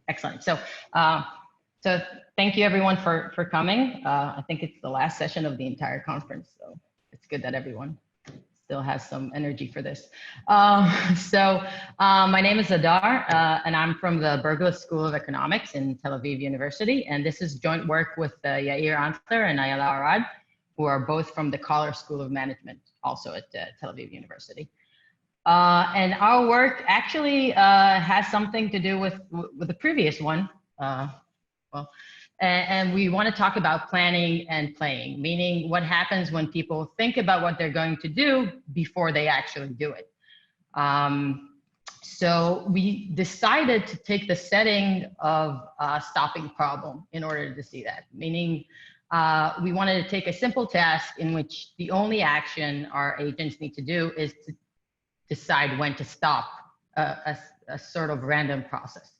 Excellent. So thank you everyone for coming. I think it's the last session of the entire conference, so it's good that everyone still has some energy for this. My name is Adar, and I'm from the Berglis School of Economics in Tel Aviv University, and this is joint work with Yair Antler and Ayala Arad, who are both from the Collar School of Management, also at Tel Aviv University. And our work actually has something to do with the previous one. And we want to talk about planning and playing, meaning what happens when people think about what they're going to do before they actually do it. So we decided to take the setting of stopping problem in order to see that, meaning we wanted to take a simple task in which the only action our agents need to do is to decide when to stop a sort of random process.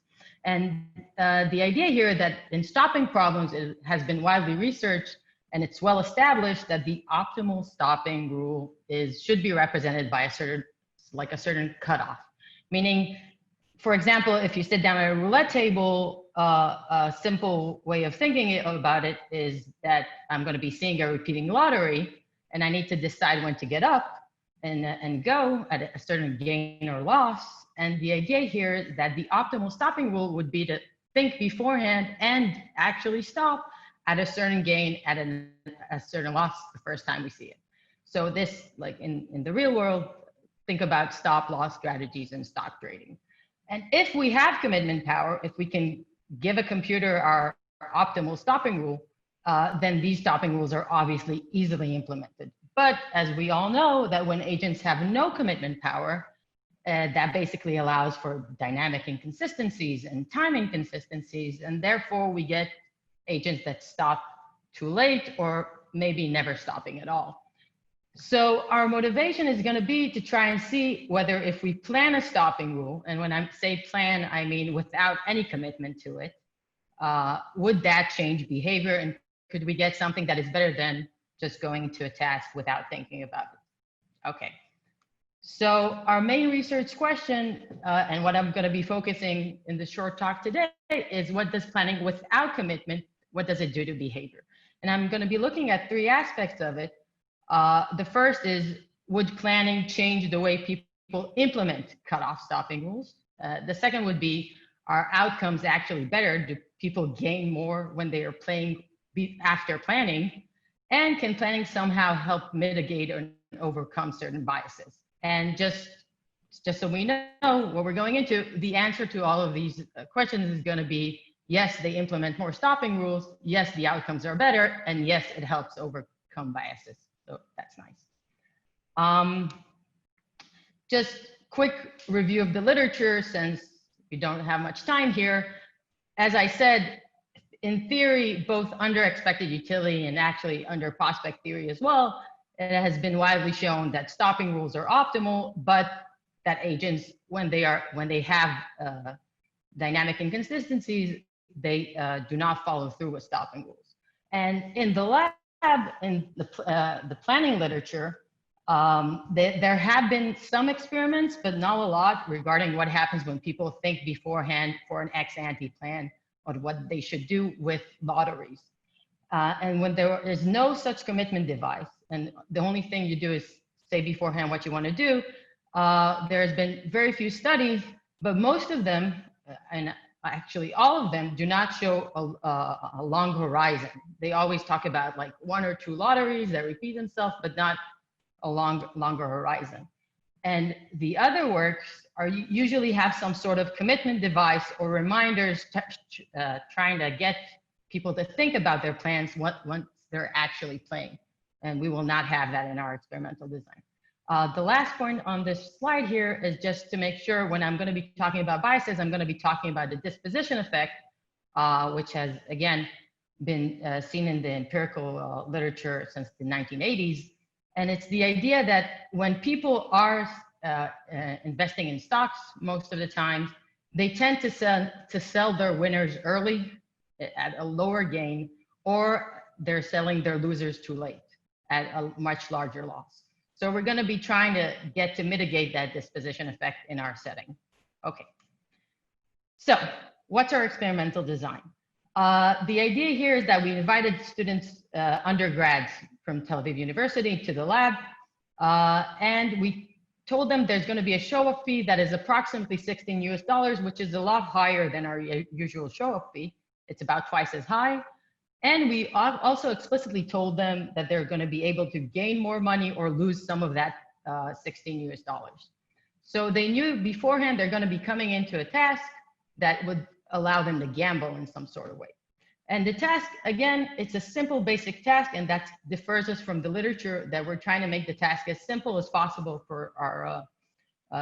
And the idea here that in stopping problems, it has been widely researched, and it's well established that the optimal stopping rule should be represented by a certain cutoff. Meaning, for example, if you sit down at a roulette table, a simple way of thinking about it is that I'm going to be seeing a repeating lottery, and I need to decide when to get up and go at a certain gain or loss. And the idea here is that the optimal stopping rule would be to think beforehand and actually stop at a certain gain, at a certain loss the first time we see it. So this, like in the real world, think about stop loss strategies and stock trading. And if we have commitment power, if we can give a computer our optimal stopping rule, then these stopping rules are obviously easily implemented. But as we all know, that when agents have no commitment power, that basically allows for dynamic inconsistencies and time inconsistencies, and therefore we get agents that stop too late or maybe never stopping at all. So our motivation is going to be to try and see whether if we plan a stopping rule, and when I say plan, I mean without any commitment to it, would that change behavior, and could we get something that is better than just going into a task without thinking about it? Okay. So our main research question, and what I'm going to be focusing in the short talk today, is what does planning without commitment, what does it do to behavior? And I'm going to be looking at three aspects of it. The first is, would planning change the way people implement cutoff stopping rules? The second would be, are outcomes actually better? Do people gain more when they are playing after planning? And can planning somehow help mitigate or overcome certain biases? And just so we know what we're going into, the answer to all of these questions is going to be, yes, they implement more stopping rules. Yes, the outcomes are better. And yes, it helps overcome biases. So that's nice. Just quick review of the literature, since we don't have much time here. As I said, in theory, both under expected utility and actually under prospect theory as well, it has been widely shown that stopping rules are optimal, but that agents, when they have dynamic inconsistencies, they do not follow through with stopping rules. And in the lab, in the planning literature, there have been some experiments, but not a lot, regarding what happens when people think beforehand for an ex-ante plan or what they should do with lotteries. And when there is no such commitment device, and the only thing you do is say beforehand what you want to do, there's been very few studies, but most of them, and actually all of them, do not show a long horizon. They always talk about like 1 or 2 lotteries that repeat themselves, but not a longer horizon. And the other works are usually have some sort of commitment device or reminders trying to get people to think about their plans once they're actually playing. And we will not have that in our experimental design. The last point on this slide here is just to make sure when I'm going to be talking about biases, I'm going to be talking about the disposition effect, which has, again, been seen in the empirical literature since the 1980s. And it's the idea that when people are investing in stocks, most of the time, they tend to sell their winners early at a lower gain, or they're selling their losers too late at a much larger loss. So we're going to be trying to mitigate that disposition effect in our setting. Okay. So what's our experimental design? The idea here is that we invited students, undergrads from Tel Aviv University to the lab, and we told them there's going to be a show-up fee that is approximately $16 US, which is a lot higher than our usual show-up fee. It's about twice as high. And we also explicitly told them that they're going to be able to gain more money or lose some of that $16 US. So they knew beforehand they're going to be coming into a task that would allow them to gamble in some sort of way. And the task, again, it's a simple basic task, and that differs us from the literature that we're trying to make the task as simple as possible for our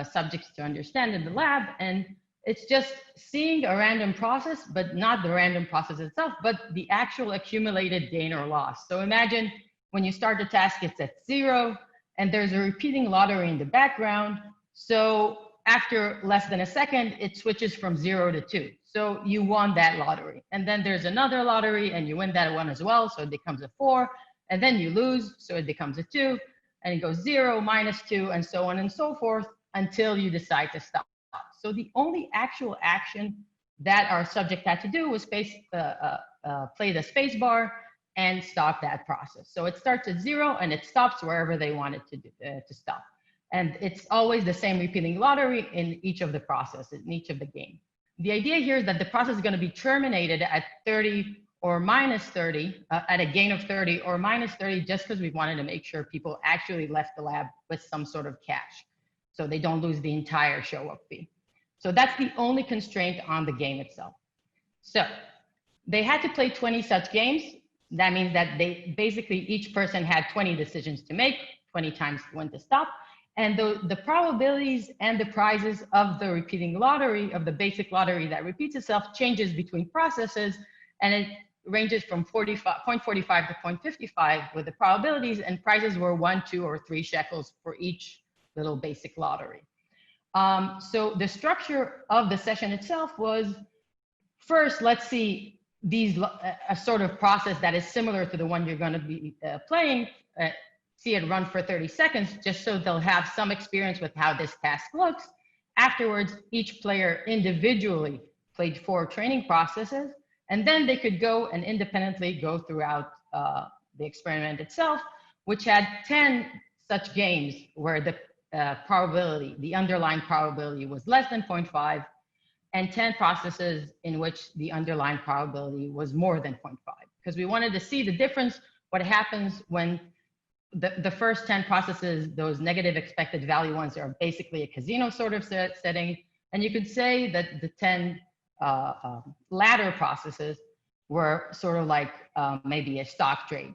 subjects to understand in the lab. And it's just seeing a random process, but not the random process itself, but the actual accumulated gain or loss. So imagine when you start the task, it's at 0, and there's a repeating lottery in the background. So after less than a second, it switches from 0 to 2. So you won that lottery. And then there's another lottery and you win that one as well. So it becomes a 4. And then you lose. So it becomes a 2. And it goes 0, -2, and so on and so forth until you decide to stop. So the only actual action that our subject had to do was play the space bar and stop that process. So it starts at 0 and it stops wherever they want it to stop. And it's always the same repeating lottery in each of the processes, in each of the game. The idea here is that the process is going to be terminated at 30 or -30, at a gain of 30 or -30, just because we wanted to make sure people actually left the lab with some sort of cash, so they don't lose the entire show-up fee. So that's the only constraint on the game itself. So they had to play 20 such games. That means that they basically, each person had 20 decisions to make, 20 times when to stop. And the probabilities and the prizes of the repeating lottery, of the basic lottery that repeats itself, changes between processes. And it ranges from 0.45 to 0.55 with the probabilities, and prizes were 1, 2, or 3 shekels for each little basic lottery. So the structure of the session itself was, first, let's see a sort of process that is similar to the one you're going to be playing, see it run for 30 seconds, just so they'll have some experience with how this task looks. Afterwards, each player individually played 4 training processes, and then they could go and independently go throughout the experiment itself, which had 10 such games where the probability, the underlying probability, was less than 0.5, and 10 processes in which the underlying probability was more than 0.5, because we wanted to see the difference, what happens when the first 10 processes, those negative expected value ones, are basically a casino sort of setting. And you could say that the 10 latter processes were sort of like maybe a stock trade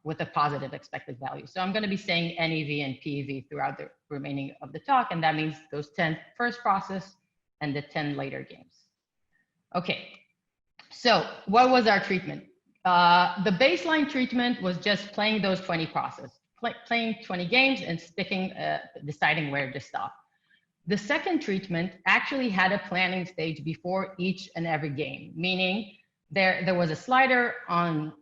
with a positive expected value. So I'm going to be saying NEV and PEV throughout the remaining of the talk. And that means those 10 first process and the 10 later games. Okay, so what was our treatment? The baseline treatment was just playing those 20 processes, playing 20 games and deciding where to stop. The second treatment actually had a planning stage before each and every game, meaning there was a slider on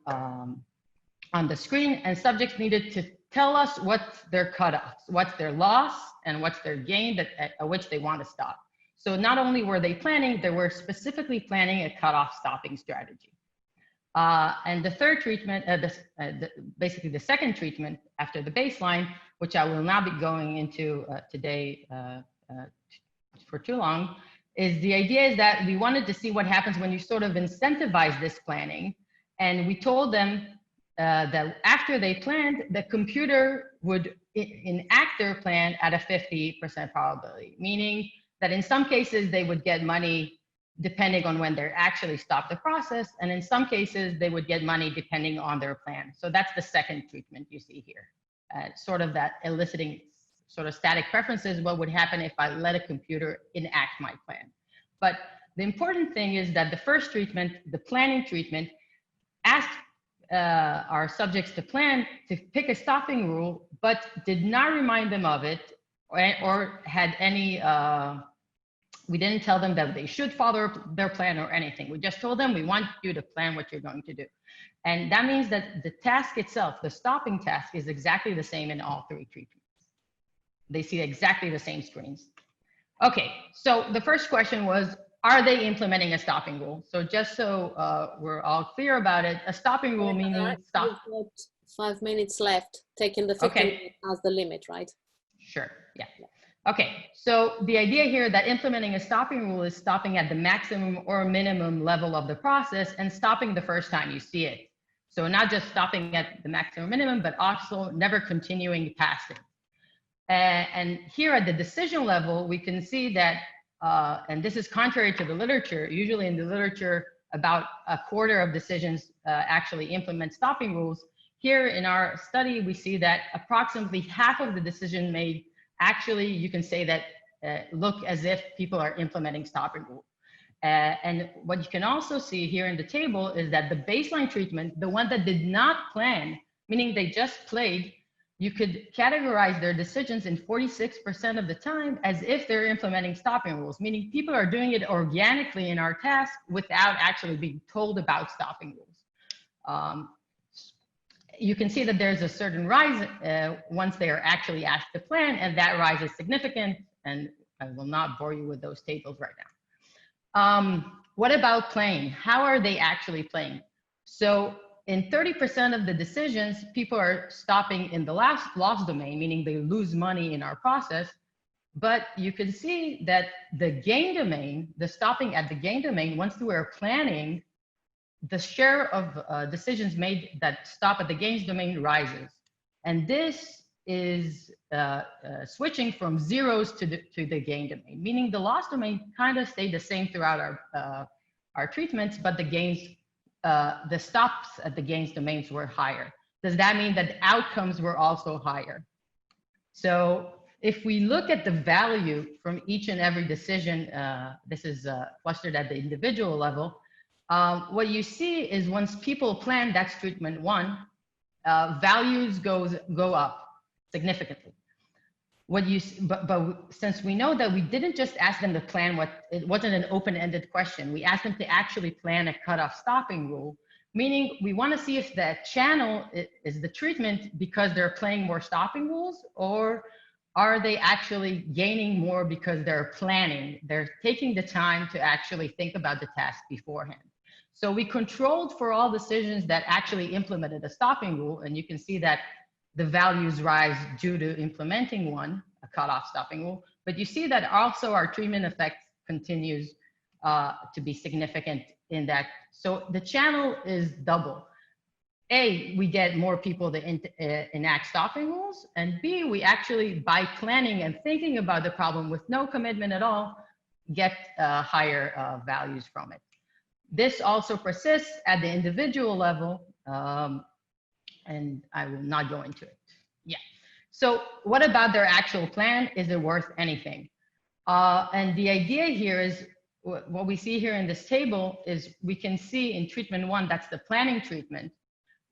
the screen, and subjects needed to tell us what's their cutoffs, what's their loss, and what's their gain at which they want to stop. So not only were they planning, they were specifically planning a cutoff stopping strategy. And the third treatment, basically the second treatment after the baseline, which I will not be going into today for too long, is the idea is that we wanted to see what happens when you sort of incentivize this planning. And we told them that after they planned, the computer would enact their plan at a 50% probability, meaning that in some cases they would get money depending on when they actually stopped the process. And in some cases, they would get money depending on their plan. So that's the second treatment you see here. Sort of that eliciting sort of static preferences, what would happen if I let a computer enact my plan. But the important thing is that the first treatment, the planning treatment, asked our subjects to plan to pick a stopping rule, but did not remind them of it or had any, we didn't tell them that they should follow their plan or anything. We just told them, we want you to plan what you're going to do. And that means that the task itself, the stopping task, is exactly the same in all 3 treatments. They see exactly the same screens. Okay, so the first question was, are they implementing a stopping rule? So just so we're all clear about it, a stopping rule meaning stop. You've got 5 minutes left, taking the 15 minutes as the limit, right? Sure, yeah. Okay, so the idea here that implementing a stopping rule is stopping at the maximum or minimum level of the process and stopping the first time you see it. So not just stopping at the maximum minimum, but also never continuing past it. And here at the decision level, we can see that, and this is contrary to the literature, usually in the literature, about a quarter of decisions actually implement stopping rules. Here in our study, we see that approximately half of the decision made actually, you can say that look as if people are implementing stopping rule. And what you can also see here in the table is that the baseline treatment, the one that did not plan, meaning they just played, you could categorize their decisions in 46% of the time as if they're implementing stopping rules, meaning people are doing it organically in our task without actually being told about stopping rules. You can see that there's a certain rise once they are actually asked to plan, and that rise is significant, and I will not bore you with those tables right now. What about playing? How are they actually playing? So in 30% of the decisions, people are stopping in the loss domain, meaning they lose money in our process. But you can see that the gain domain, the stopping at the gain domain, once we're planning, the share of decisions made that stop at the gains domain rises. And this is switching from zeros to the gain domain, meaning the loss domain kind of stayed the same throughout our treatments, but the gains, the stops at the gains domains were higher. Does that mean that the outcomes were also higher? So if we look at the value from each and every decision, this is clustered at the individual level, what you see is once people plan, that's treatment one, values go up significantly. But since we know that we didn't just ask them to plan it wasn't an open-ended question. We asked them to actually plan a cutoff stopping rule, meaning we want to see if that channel is the treatment because they're playing more stopping rules, or are they actually gaining more because they're planning? They're taking the time to actually think about the task beforehand. So we controlled for all decisions that actually implemented a stopping rule, and you can see that the values rise due to implementing one, a cutoff stopping rule, but you see that also our treatment effect continues to be significant in that. So the channel is double. A, we get more people to enact stopping rules, and B, we actually, by planning and thinking about the problem with no commitment at all, get higher values from it. This also persists at the individual level, and I will not go into it. Yeah. So what about their actual plan? Is it worth anything? And the idea here is what we see here in this table is we can see in treatment one, that's the planning treatment.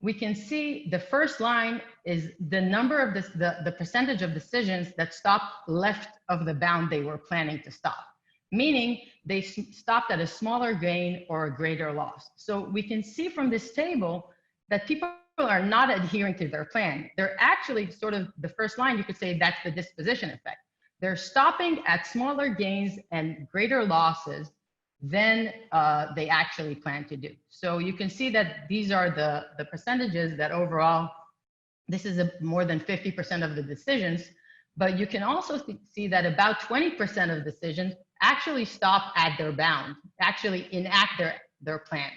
We can see the first line is the number of the percentage of decisions that stopped left of the bound they were planning to stop, meaning they stopped at a smaller gain or a greater loss. So we can see from this table that people are not adhering to their plan. They're actually sort of the first line, you could say that's the disposition effect. They're stopping at smaller gains and greater losses than they actually plan to do. So you can see that these are the percentages that overall, this is more than 50% of the decisions, but you can also see that about 20% of decisions actually stop at their bound, actually enact their plan.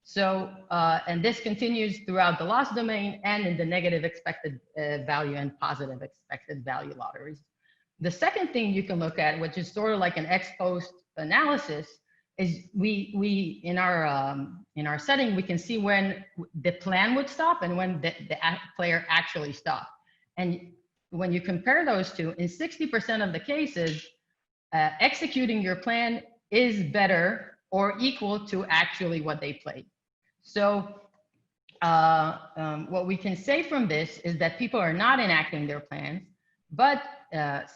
So, and this continues throughout the loss domain and in the negative expected value and positive expected value lotteries. The second thing you can look at, which is sort of like an ex post analysis, is we in our setting, we can see when the plan would stop and when the player actually stopped. And when you compare those two, in 60% of the cases, executing your plan is better or equal to actually what they played. So what we can say from this is that people are not enacting their plans, but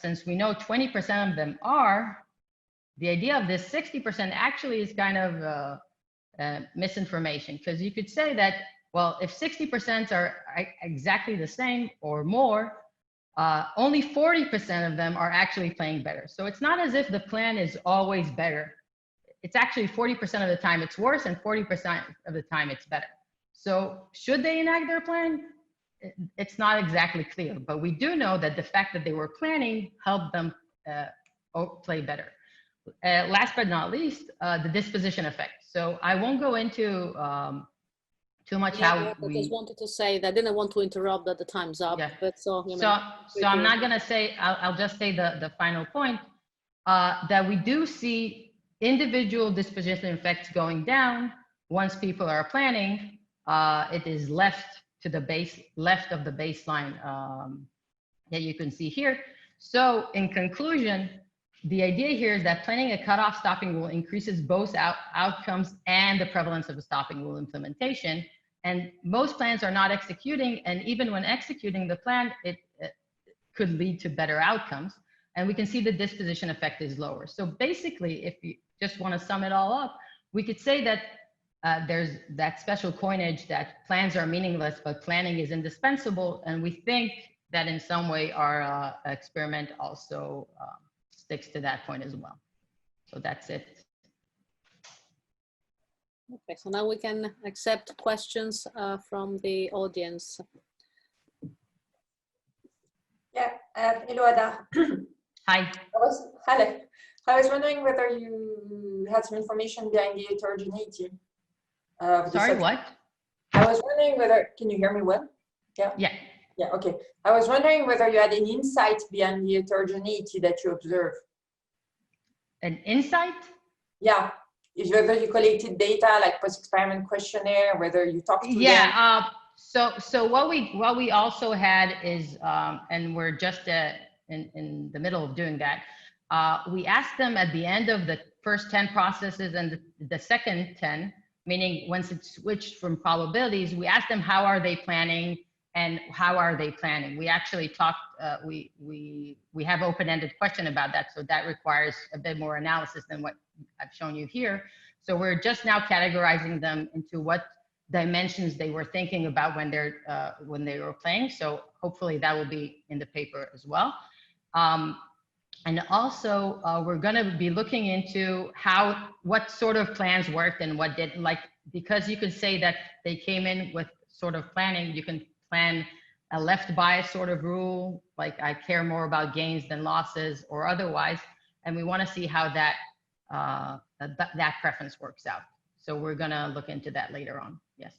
since we know 20% of them are, the idea of this 60% actually is kind of misinformation, because you could say that, well, if 60% are exactly the same or more, only 40% of them are actually playing better. So it's not as if the plan is always better. it's actually 40% of the time it's worse and 40% of the time it's better. So should they enact their plan? It's not exactly clear, but we do know that the fact that they were planning helped them play better. Last but not least, the disposition effect. So I won't go into too much how I just wanted to say that I didn't want to interrupt that the time's up, but so I'm not going to say, I'll just say the final point, that we do see individual disposition effects going down once people are planning. It is left of the baseline that you can see here. So in conclusion, the idea here is that planning a cutoff stopping rule increases both outcomes and the prevalence of a stopping rule implementation. And most plans are not executing, and even when executing the plan, it could lead to better outcomes. And we can see the disposition effect is lower. So basically, if you just want to sum it all up, we could say that there's that special coinage that plans are meaningless, but planning is indispensable. And we think that in some way our experiment also sticks to that point as well. So that's it. Okay, so now we can accept questions from the audience. Yeah, hello Ada. Hi. Hello. I was wondering whether you had some information behind the heterogeneity. Sorry, what? I was wondering whether, can you hear me well? Yeah. Yeah. Yeah, okay. I was wondering whether you had any insight behind the heterogeneity that you observe. An insight? Yeah. Whether you collected data like post-experiment questionnaire, whether you talked to them. So what we also had is, and we're just in the middle of doing that. We asked them at the end of the first 10 processes and the second 10, meaning once it switched from probabilities, we asked them how are they planning and how are they planning. We actually talked, we have open-ended question about that, so that requires a bit more analysis than what I've shown you here. So we're just now categorizing them into what dimensions they were thinking about when they were playing. So hopefully that will be in the paper as well. And also we're going to be looking into what sort of plans worked and what didn't, like, because you could say that they came in with sort of planning, you can plan a left bias sort of rule, like I care more about gains than losses or otherwise. And we want to see how that preference works out. So we're going to look into that later on. Yes.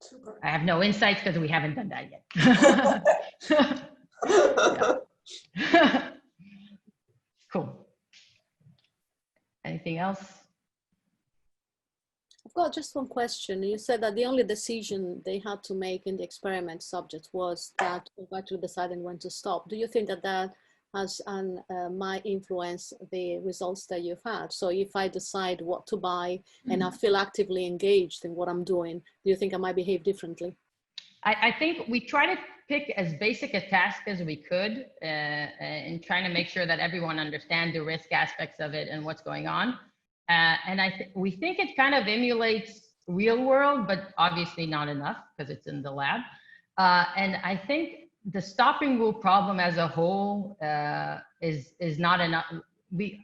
Super. I have no insights because we haven't done that yet. Cool. Anything else? I've got just one question. You said that the only decision they had to make in the experiment subject was that of actually deciding when to stop. Do you think that that has might influence the results that you've had? So if I decide what to buy and I feel actively engaged in what I'm doing, do you think I might behave differently? I think we try to pick as basic a task as we could in trying to make sure that everyone understands the risk aspects of it and what's going on. And we think it kind of emulates real world, but obviously not enough because it's in the lab. And I think the stopping rule problem as a whole is not enough.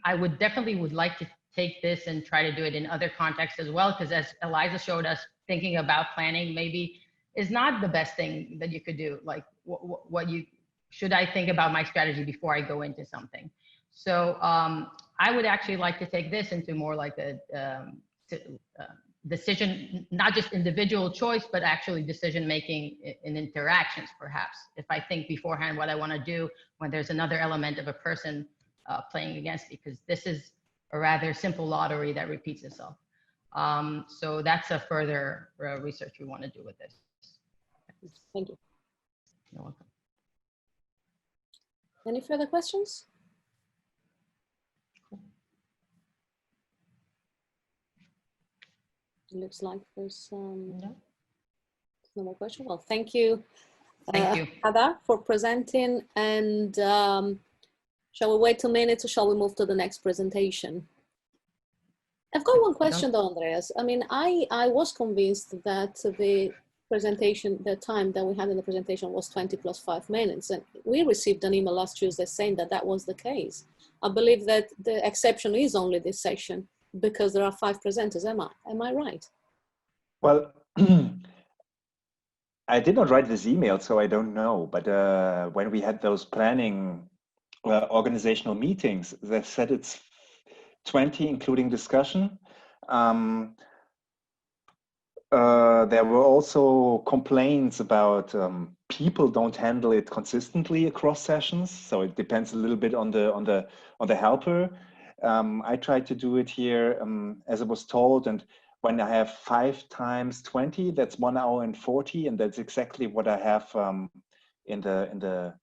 I would definitely like to take this and try to do it in other contexts as well, because as Eliza showed us, thinking about planning maybe is not the best thing that you could do. Like should I think about my strategy before I go into something? So I would actually like to take this into more like a decision, not just individual choice, but actually decision making in interactions, perhaps. If I think beforehand what I want to do when there's another element of a person playing against me, because this is a rather simple lottery that repeats itself. So that's a further research we want to do with this. Thank you. You're welcome. Any further questions? It looks like there's no more question. Well, thank you, Ada, for presenting. And shall we wait a minute or shall we move to the next presentation? I've got one question though, Andreas. I mean, I was convinced that the presentation, the time that we had in the presentation was 20 plus 5 minutes. And we received an email last Tuesday saying that that was the case. I believe that the exception is only this session because there are 5 presenters. Am I right? Well, I did not write this email, so I don't know. But when we had those planning organizational meetings, they said it's 20, including discussion. There were also complaints about people don't handle it consistently across sessions, so it depends a little bit on the helper. I tried to do it here as I was told, and when I have 5 times 20, that's 1 hour and 40, and that's exactly what I have in the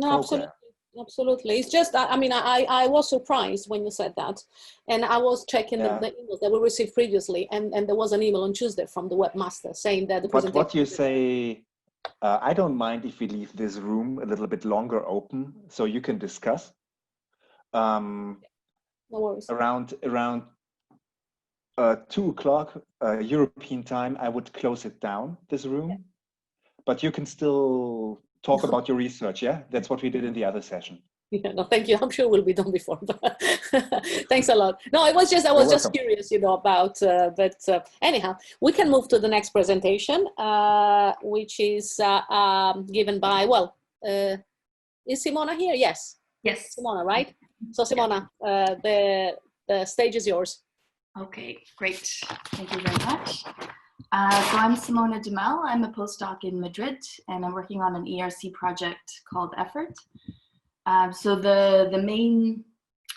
program. Absolutely. It's just, I mean, I was surprised when you said that. And I was checking the emails that we received previously. And there was an email on Tuesday from the webmaster saying that the presentation. But what you say, I don't mind if we leave this room a little bit longer open so you can discuss. No worries. Around 2 o'clock European time, I would close it down, this room. Yeah. But you can still talk about your research, yeah? That's what we did in the other session. Yeah, no, thank you. I'm sure we'll be done before. But thanks a lot. No, I was just curious, you know, about, but anyhow, we can move to the next presentation, which is given by, well, is Simona here? Yes. Yes. Simona, right? So Simona, the stage is yours. Okay, great. Thank you very much. So I'm Simona Dumel. I'm a postdoc in Madrid, and I'm working on an ERC project called EFFORT. So the main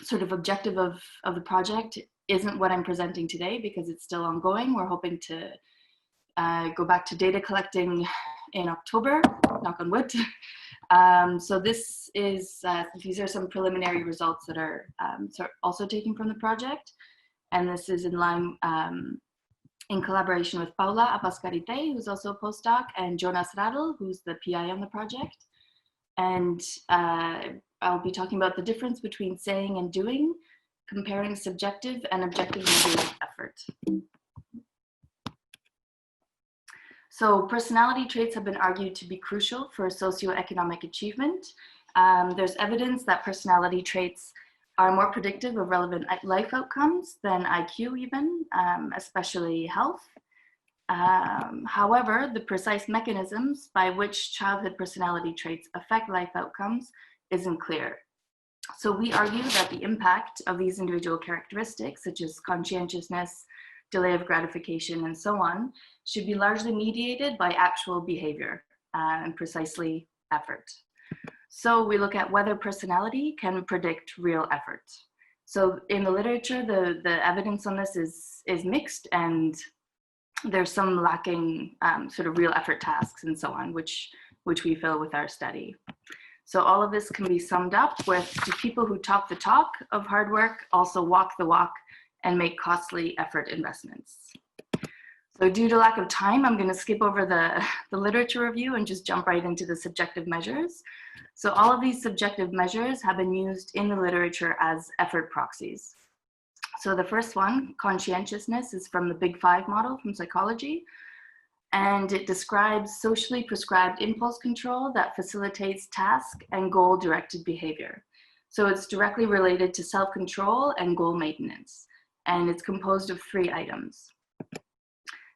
sort of objective of the project isn't what I'm presenting today because it's still ongoing. We're hoping to go back to data collecting in October, knock on wood. So this is, these are some preliminary results that are also taken from the project. And this is in line in collaboration with Paula Apascarite, who's also a postdoc, and Jonas Radl, who's the PI on the project. And I'll be talking about the difference between saying and doing, comparing subjective and objective measures of effort. So personality traits have been argued to be crucial for socioeconomic achievement. There's evidence that personality traits are more predictive of relevant life outcomes than IQ even, especially health. However, the precise mechanisms by which childhood personality traits affect life outcomes isn't clear. So we argue that the impact of these individual characteristics, such as conscientiousness, delay of gratification, and so on, should be largely mediated by actual behavior and precisely effort. So we look at whether personality can predict real effort. So in the literature, the evidence on this is mixed, and there's some lacking sort of real effort tasks and so on, which we fill with our study. So all of this can be summed up with the people who talk the talk of hard work also walk the walk and make costly effort investments. So due to lack of time, I'm going to skip over the literature review and just jump right into the subjective measures. So all of these subjective measures have been used in the literature as effort proxies. So the first one, conscientiousness, is from the Big Five model from psychology. And it describes socially prescribed impulse control that facilitates task and goal-directed behavior. So it's directly related to self-control and goal maintenance. And it's composed of 3 items.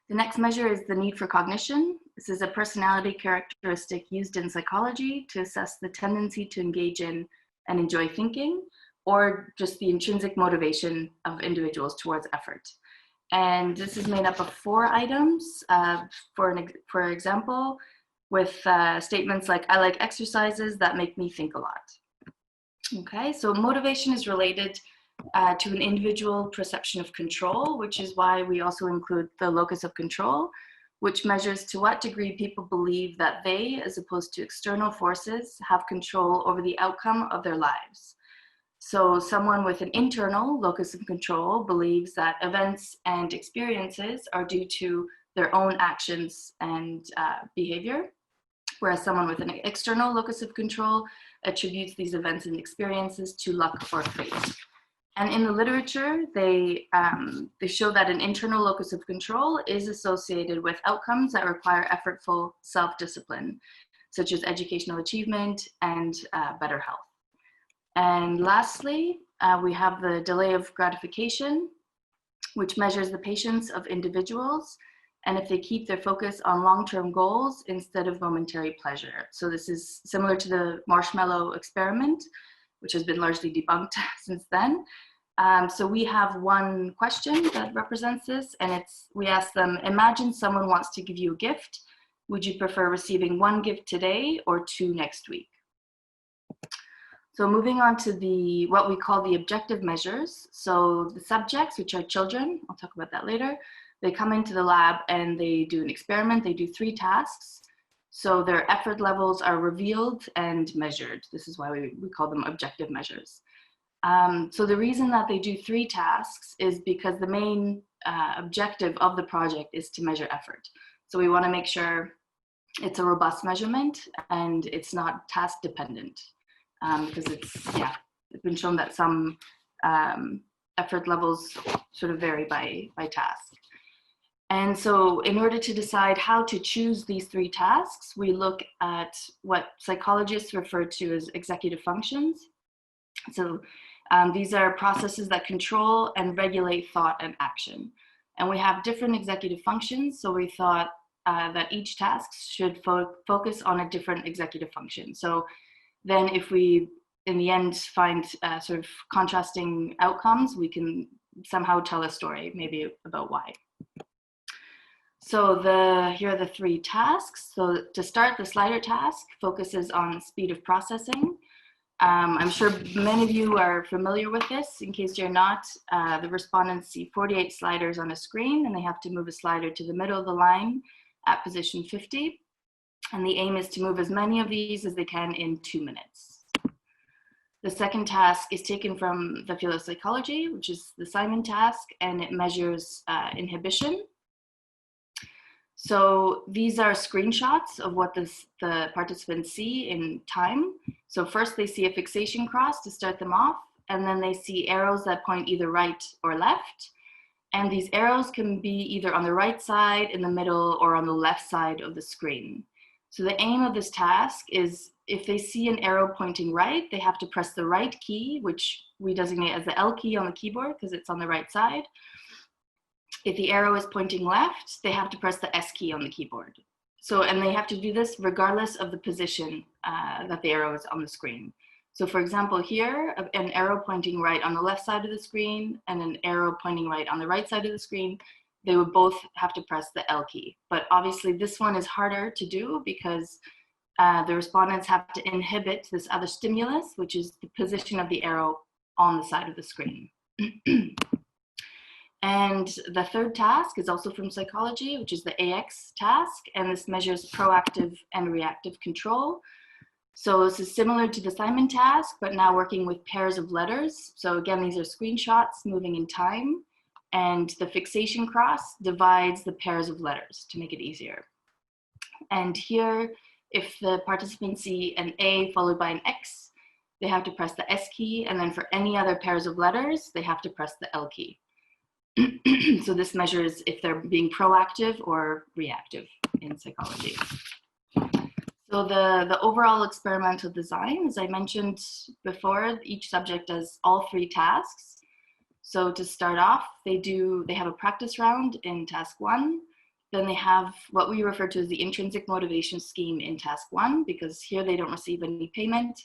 The next measure is the need for cognition. This is a personality characteristic used in psychology to assess the tendency to engage in and enjoy thinking, or just the intrinsic motivation of individuals towards effort. And this is made up of 4 items, for example, with statements like, I like exercises that make me think a lot. Okay, so motivation is related to an individual perception of control, which is why we also include the locus of control, which measures to what degree people believe that they, as opposed to external forces, have control over the outcome of their lives. So someone with an internal locus of control believes that events and experiences are due to their own actions and behavior, whereas someone with an external locus of control attributes these events and experiences to luck or fate. And in the literature, they show that an internal locus of control is associated with outcomes that require effortful self-discipline, such as educational achievement and better health. And lastly, we have the delay of gratification, which measures the patience of individuals and if they keep their focus on long-term goals instead of momentary pleasure. So this is similar to the marshmallow experiment, which has been largely debunked since then. So we have one question that represents this, and we ask them, imagine someone wants to give you a gift. Would you prefer receiving one gift today or 2 next week? So moving on to what we call the objective measures. So the subjects, which are children, I'll talk about that later, they come into the lab and they do an experiment. They do 3 tasks. So their effort levels are revealed and measured. This is why we call them objective measures. So the reason that they do 3 tasks is because the main objective of the project is to measure effort. So we want to make sure it's a robust measurement and it's not task dependent. Because it's been shown that some effort levels sort of vary by task. And so in order to decide how to choose these 3 tasks, we look at what psychologists refer to as executive functions. So these are processes that control and regulate thought and action. And we have different executive functions. So we thought that each task should focus on a different executive function. So then if we, in the end, find sort of contrasting outcomes, we can somehow tell a story, maybe about why. So here are the 3 tasks. So to start, the slider task focuses on speed of processing. I'm sure many of you are familiar with this. In case you're not, the respondents see 48 sliders on a screen, and they have to move a slider to the middle of the line at position 50. And the aim is to move as many of these as they can in 2 minutes. The second task is taken from the field of psychology, which is the Simon task, and it measures inhibition. So these are screenshots of what the participants see in time. So first they see a fixation cross to start them off, and then they see arrows that point either right or left. And these arrows can be either on the right side, in the middle, or on the left side of the screen. So the aim of this task is if they see an arrow pointing right, they have to press the right key, which we designate as the L key on the keyboard because it's on the right side. If the arrow is pointing left, they have to press the S key on the keyboard. So, and they have to do this regardless of the position that the arrow is on the screen. So for example, here, an arrow pointing right on the left side of the screen and an arrow pointing right on the right side of the screen, they would both have to press the L key. But obviously this one is harder to do because the respondents have to inhibit this other stimulus, which is the position of the arrow on the side of the screen. And the third task is also from psychology, which is the AX task, and this measures proactive and reactive control. So this is similar to the Simon task, but now working with pairs of letters. So again, these are screenshots moving in time, and the fixation cross divides the pairs of letters to make it easier. And here, if the participants see an A followed by an X, they have to press the S key, and then for any other pairs of letters, they have to press the L key. So this measures if they're being proactive or reactive in psychology. So the overall experimental design, as I mentioned before, each subject does all 3 tasks. So to start off, they have a practice round in task 1. Then they have what we refer to as the intrinsic motivation scheme in task 1, because here they don't receive any payment.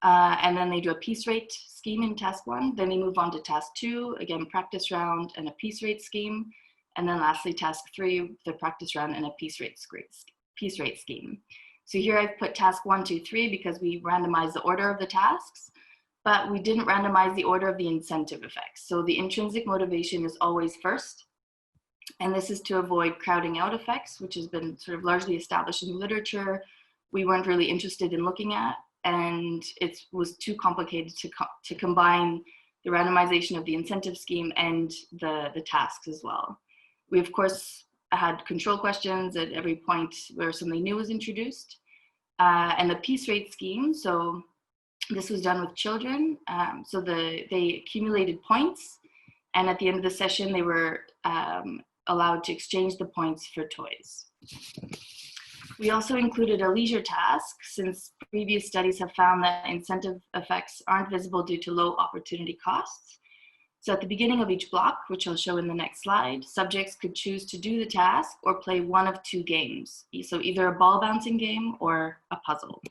And then they do a piece rate scheme in task 1. Then they move on to task 2, again, practice round and a piece rate scheme. And then lastly, task 3, the practice round and a piece rate scheme. So here I've put task 1, 2, 3 because we randomized the order of the tasks, but we didn't randomize the order of the incentive effects. So the intrinsic motivation is always first. And this is to avoid crowding out effects, which has been sort of largely established in the literature. We weren't really interested in looking at. And it was too complicated to combine the randomization of the incentive scheme and the tasks as well. We, of course, had control questions at every point where something new was introduced. And the piece rate scheme, so This was done with children. So they accumulated points, and at the end of the session, they were allowed to exchange the points for toys. We also included a leisure task, since previous studies have found that incentive effects aren't visible due to low opportunity costs. So at the beginning of each block, which I'll show in the next slide, subjects could choose to do the task or play one of two games. So either a ball bouncing game or a puzzle.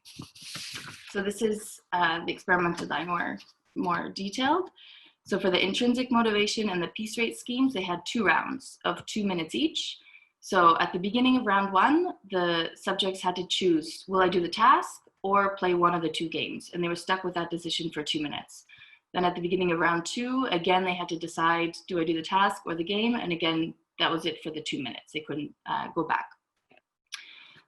So this is the experimental design more detailed. So for the intrinsic motivation and the piece rate schemes, they had 2 rounds of 2 minutes each. So at the beginning of round 1, the subjects had to choose, will I do the task or play one of the 2 games? And they were stuck with that decision for 2 minutes. Then at the beginning of round 2, again, they had to decide, do I do the task or the game? And again, that was it for the 2 minutes. They couldn't go back.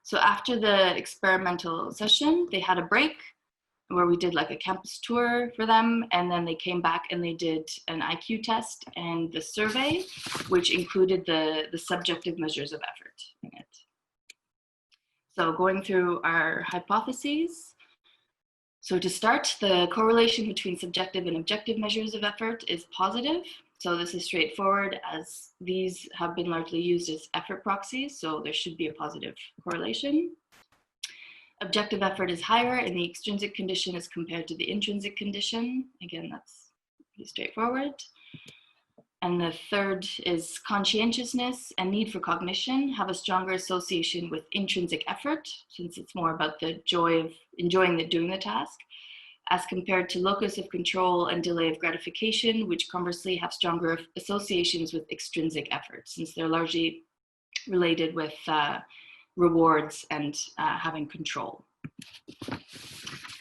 So after the experimental session, they had a break where we did like a campus tour for them. And then they came back and they did an IQ test and the survey, which included the subjective measures of effort in it. So going through our hypotheses. So to start, the correlation between subjective and objective measures of effort is positive. So this is straightforward, as these have been largely used as effort proxies, so there should be a positive correlation. Objective effort is higher in the extrinsic condition as compared to the intrinsic condition. Again, that's pretty straightforward. And the third is conscientiousness and need for cognition have a stronger association with intrinsic effort, since it's more about the joy of enjoying doing the task, as compared to locus of control and delay of gratification, which conversely have stronger associations with extrinsic effort, since they're largely related with rewards and having control.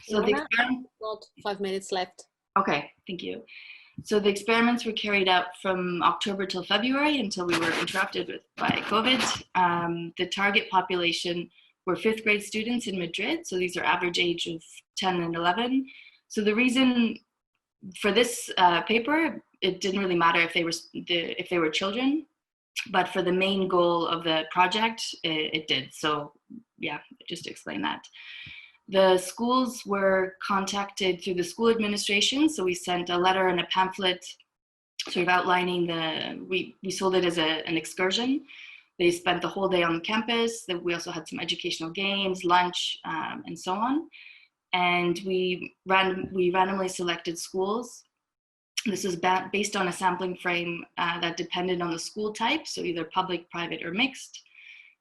So the experiment, got 5 minutes left. Okay, thank you. So the experiments were carried out from October till February until we were interrupted by COVID. The target population were 5th grade students in Madrid. So these are average age of 10 and 11. So the reason for this paper, it didn't really matter if they were children, but for the main goal of the project, it did. So yeah, just to explain that. The schools were contacted through the school administration. So we sent a letter and a pamphlet sort of outlining we sold it as an excursion. They spent the whole day on campus. We also had some educational games, lunch, and so on. And we randomly selected schools. This was based on a sampling frame that depended on the school type, so either public, private, or mixed,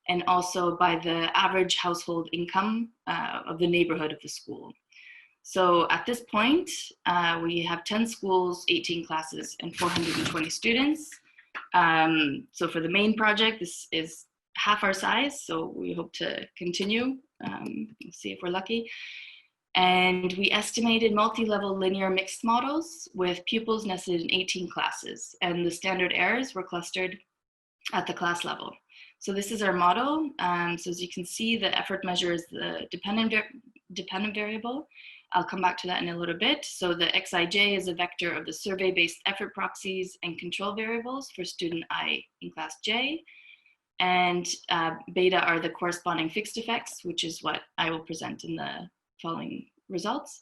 and also by the average household income of the neighborhood of the school. So at this point, we have 10 schools, 18 classes, and 420 students. So for the main project, this is half our size, so we hope to continue. We'll see if we're lucky. And we estimated multi-level linear mixed models with pupils nested in 18 classes, and the standard errors were clustered at the class level. So this is our model. So as you can see, the effort measure is the dependent variable. I'll come back to that in a little bit. So the Xij is a vector of the survey-based effort proxies and control variables for student I in class J. And beta are the corresponding fixed effects, which is what I will present in the following results.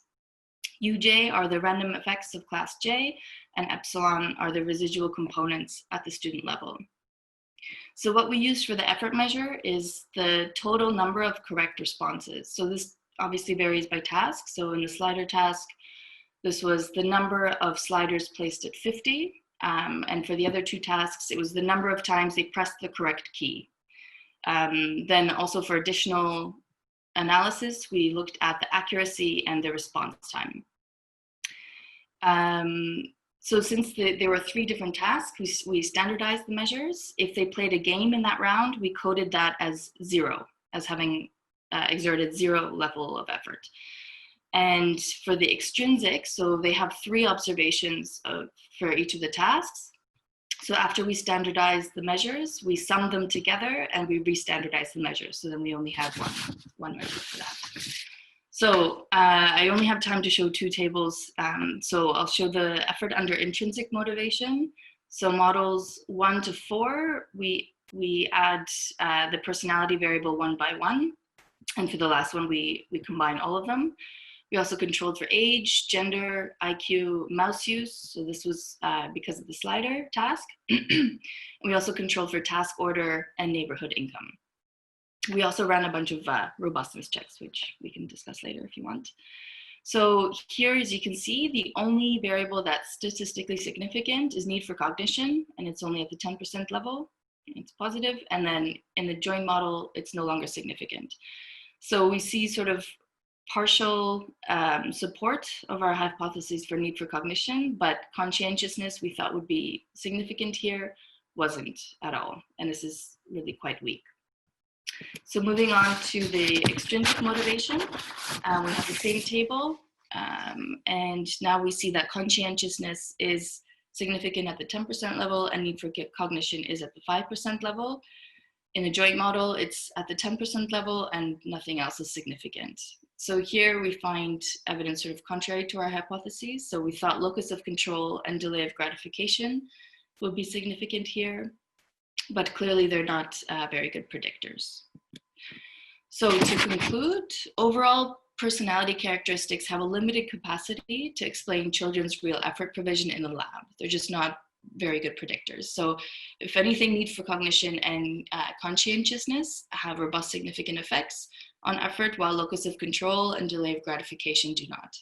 Uj are the random effects of class J, and epsilon are the residual components at the student level. So what we used for the effort measure is the total number of correct responses. So this obviously varies by task. So in the slider task, this was the number of sliders placed at 50. And for the other 2 tasks, it was the number of times they pressed the correct key. Then also for additional analysis, we looked at the accuracy and the response time. So since there were 3 different tasks, we standardized the measures. If they played a game in that round, we coded that as 0, as having exerted 0 level of effort. And for the extrinsic, so they have 3 observations for each of the tasks. So after we standardized the measures, we summed them together and we re-standardized the measures. So then we only have one measure for that. So I only have time to show 2 tables. So I'll show the effort under intrinsic motivation. So models 1 to 4, we add the personality variable 1 by 1. And for the last one, we combine all of them. We also controlled for age, gender, IQ, mouse use. So this was because of the slider task. We also controlled for task order and neighborhood income. We also ran a bunch of robustness checks, which we can discuss later if you want. So here, as you can see, the only variable that's statistically significant is need for cognition, and it's only at the 10% level. It's positive, and then in the joint model, it's no longer significant. So we see sort of partial support of our hypotheses for need for cognition, but conscientiousness we thought would be significant here wasn't at all, and this is really quite weak. So moving on to the extrinsic motivation, we have the same table, and now we see that conscientiousness is significant at the 10% level and need for cognition is at the 5% level. In the joint model, it's at the 10% level and nothing else is significant. So here we find evidence sort of contrary to our hypotheses. So we thought locus of control and delay of gratification would be significant here, but clearly they're not very good predictors. So to conclude, overall personality characteristics have a limited capacity to explain children's real effort provision in the lab. They're just not very good predictors. So if anything, need for cognition and conscientiousness have robust significant effects on effort, while locus of control and delay of gratification do not.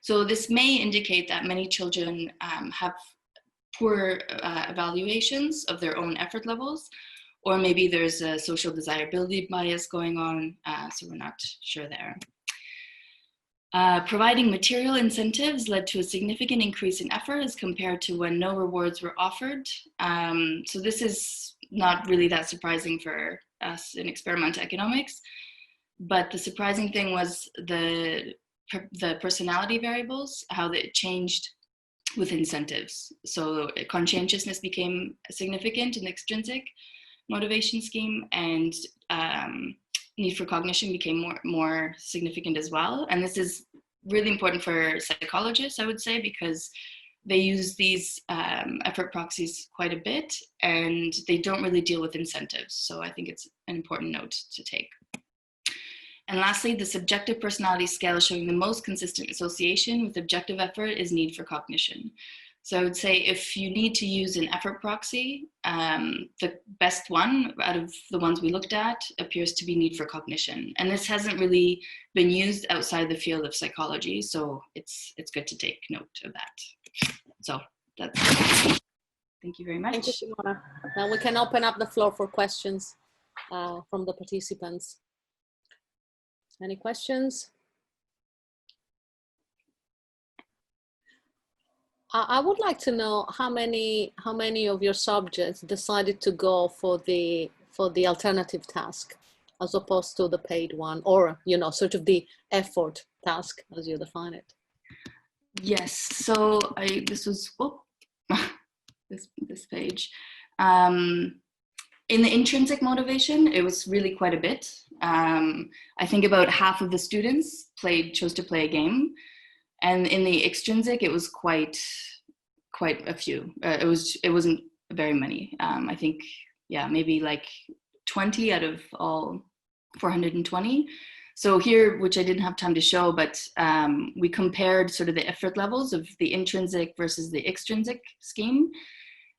So this may indicate that many children have poor evaluations of their own effort levels, or maybe there's a social desirability bias going on, so we're not sure there. Providing material incentives led to a significant increase in effort as compared to when no rewards were offered. So this is not really that surprising for us in experimental economics, but the surprising thing was the personality variables, how they changed with incentives. So conscientiousness became significant in the extrinsic motivation scheme, and need for cognition became more significant as well. And this is really important for psychologists, I would say, because they use these effort proxies quite a bit and they don't really deal with incentives. So I think it's an important note to take. And lastly, the subjective personality scale showing the most consistent association with objective effort is need for cognition. So I would say if you need to use an effort proxy, the best one out of the ones we looked at appears to be need for cognition. And this hasn't really been used outside the field of psychology, so it's good to take note of that. So that's it. Thank you very much. Thank you, Simona. Now we can open up the floor for questions from the participants. Any questions? I would like to know how many of your subjects decided to go for the alternative task as opposed to the paid one, or sort of the effort task as you define it. Yes. So this was this page. In the intrinsic motivation, it was really quite a bit. I think about half of the students chose to play a game. And in the extrinsic, it was quite a few. It wasn't very many. I think, yeah, maybe like 20 out of all 420. So here, which I didn't have time to show, but we compared sort of the effort levels of the intrinsic versus the extrinsic scheme.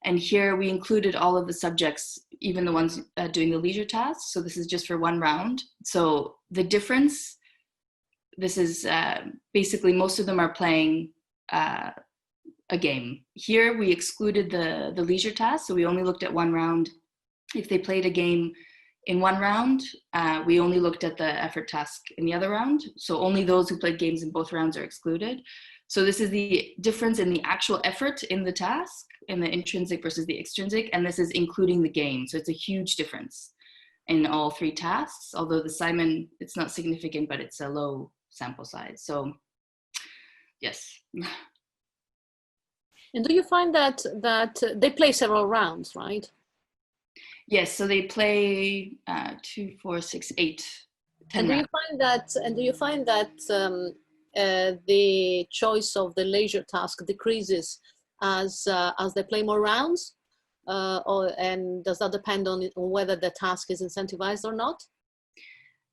And here we included all of the subjects, even the ones doing the leisure tasks. So this is just for one round. So the difference, this is basically most of them are playing a game. Here we excluded the leisure tasks, so we only looked at one round. If they played a game in one round, we only looked at the effort task in the other round. So only those who played games in both rounds are excluded. So this is the difference in the actual effort in the task, in the intrinsic versus the extrinsic, and this is including the game. So it's a huge difference in all three tasks, although the Simon, it's not significant, but it's a low sample size. So yes. And do you find that they play several rounds, right? Yes, so they play 2, 4, 6, 8, 10 and do rounds. you find that the choice of the leisure task decreases as they play more rounds, and does that depend on whether the task is incentivized or not?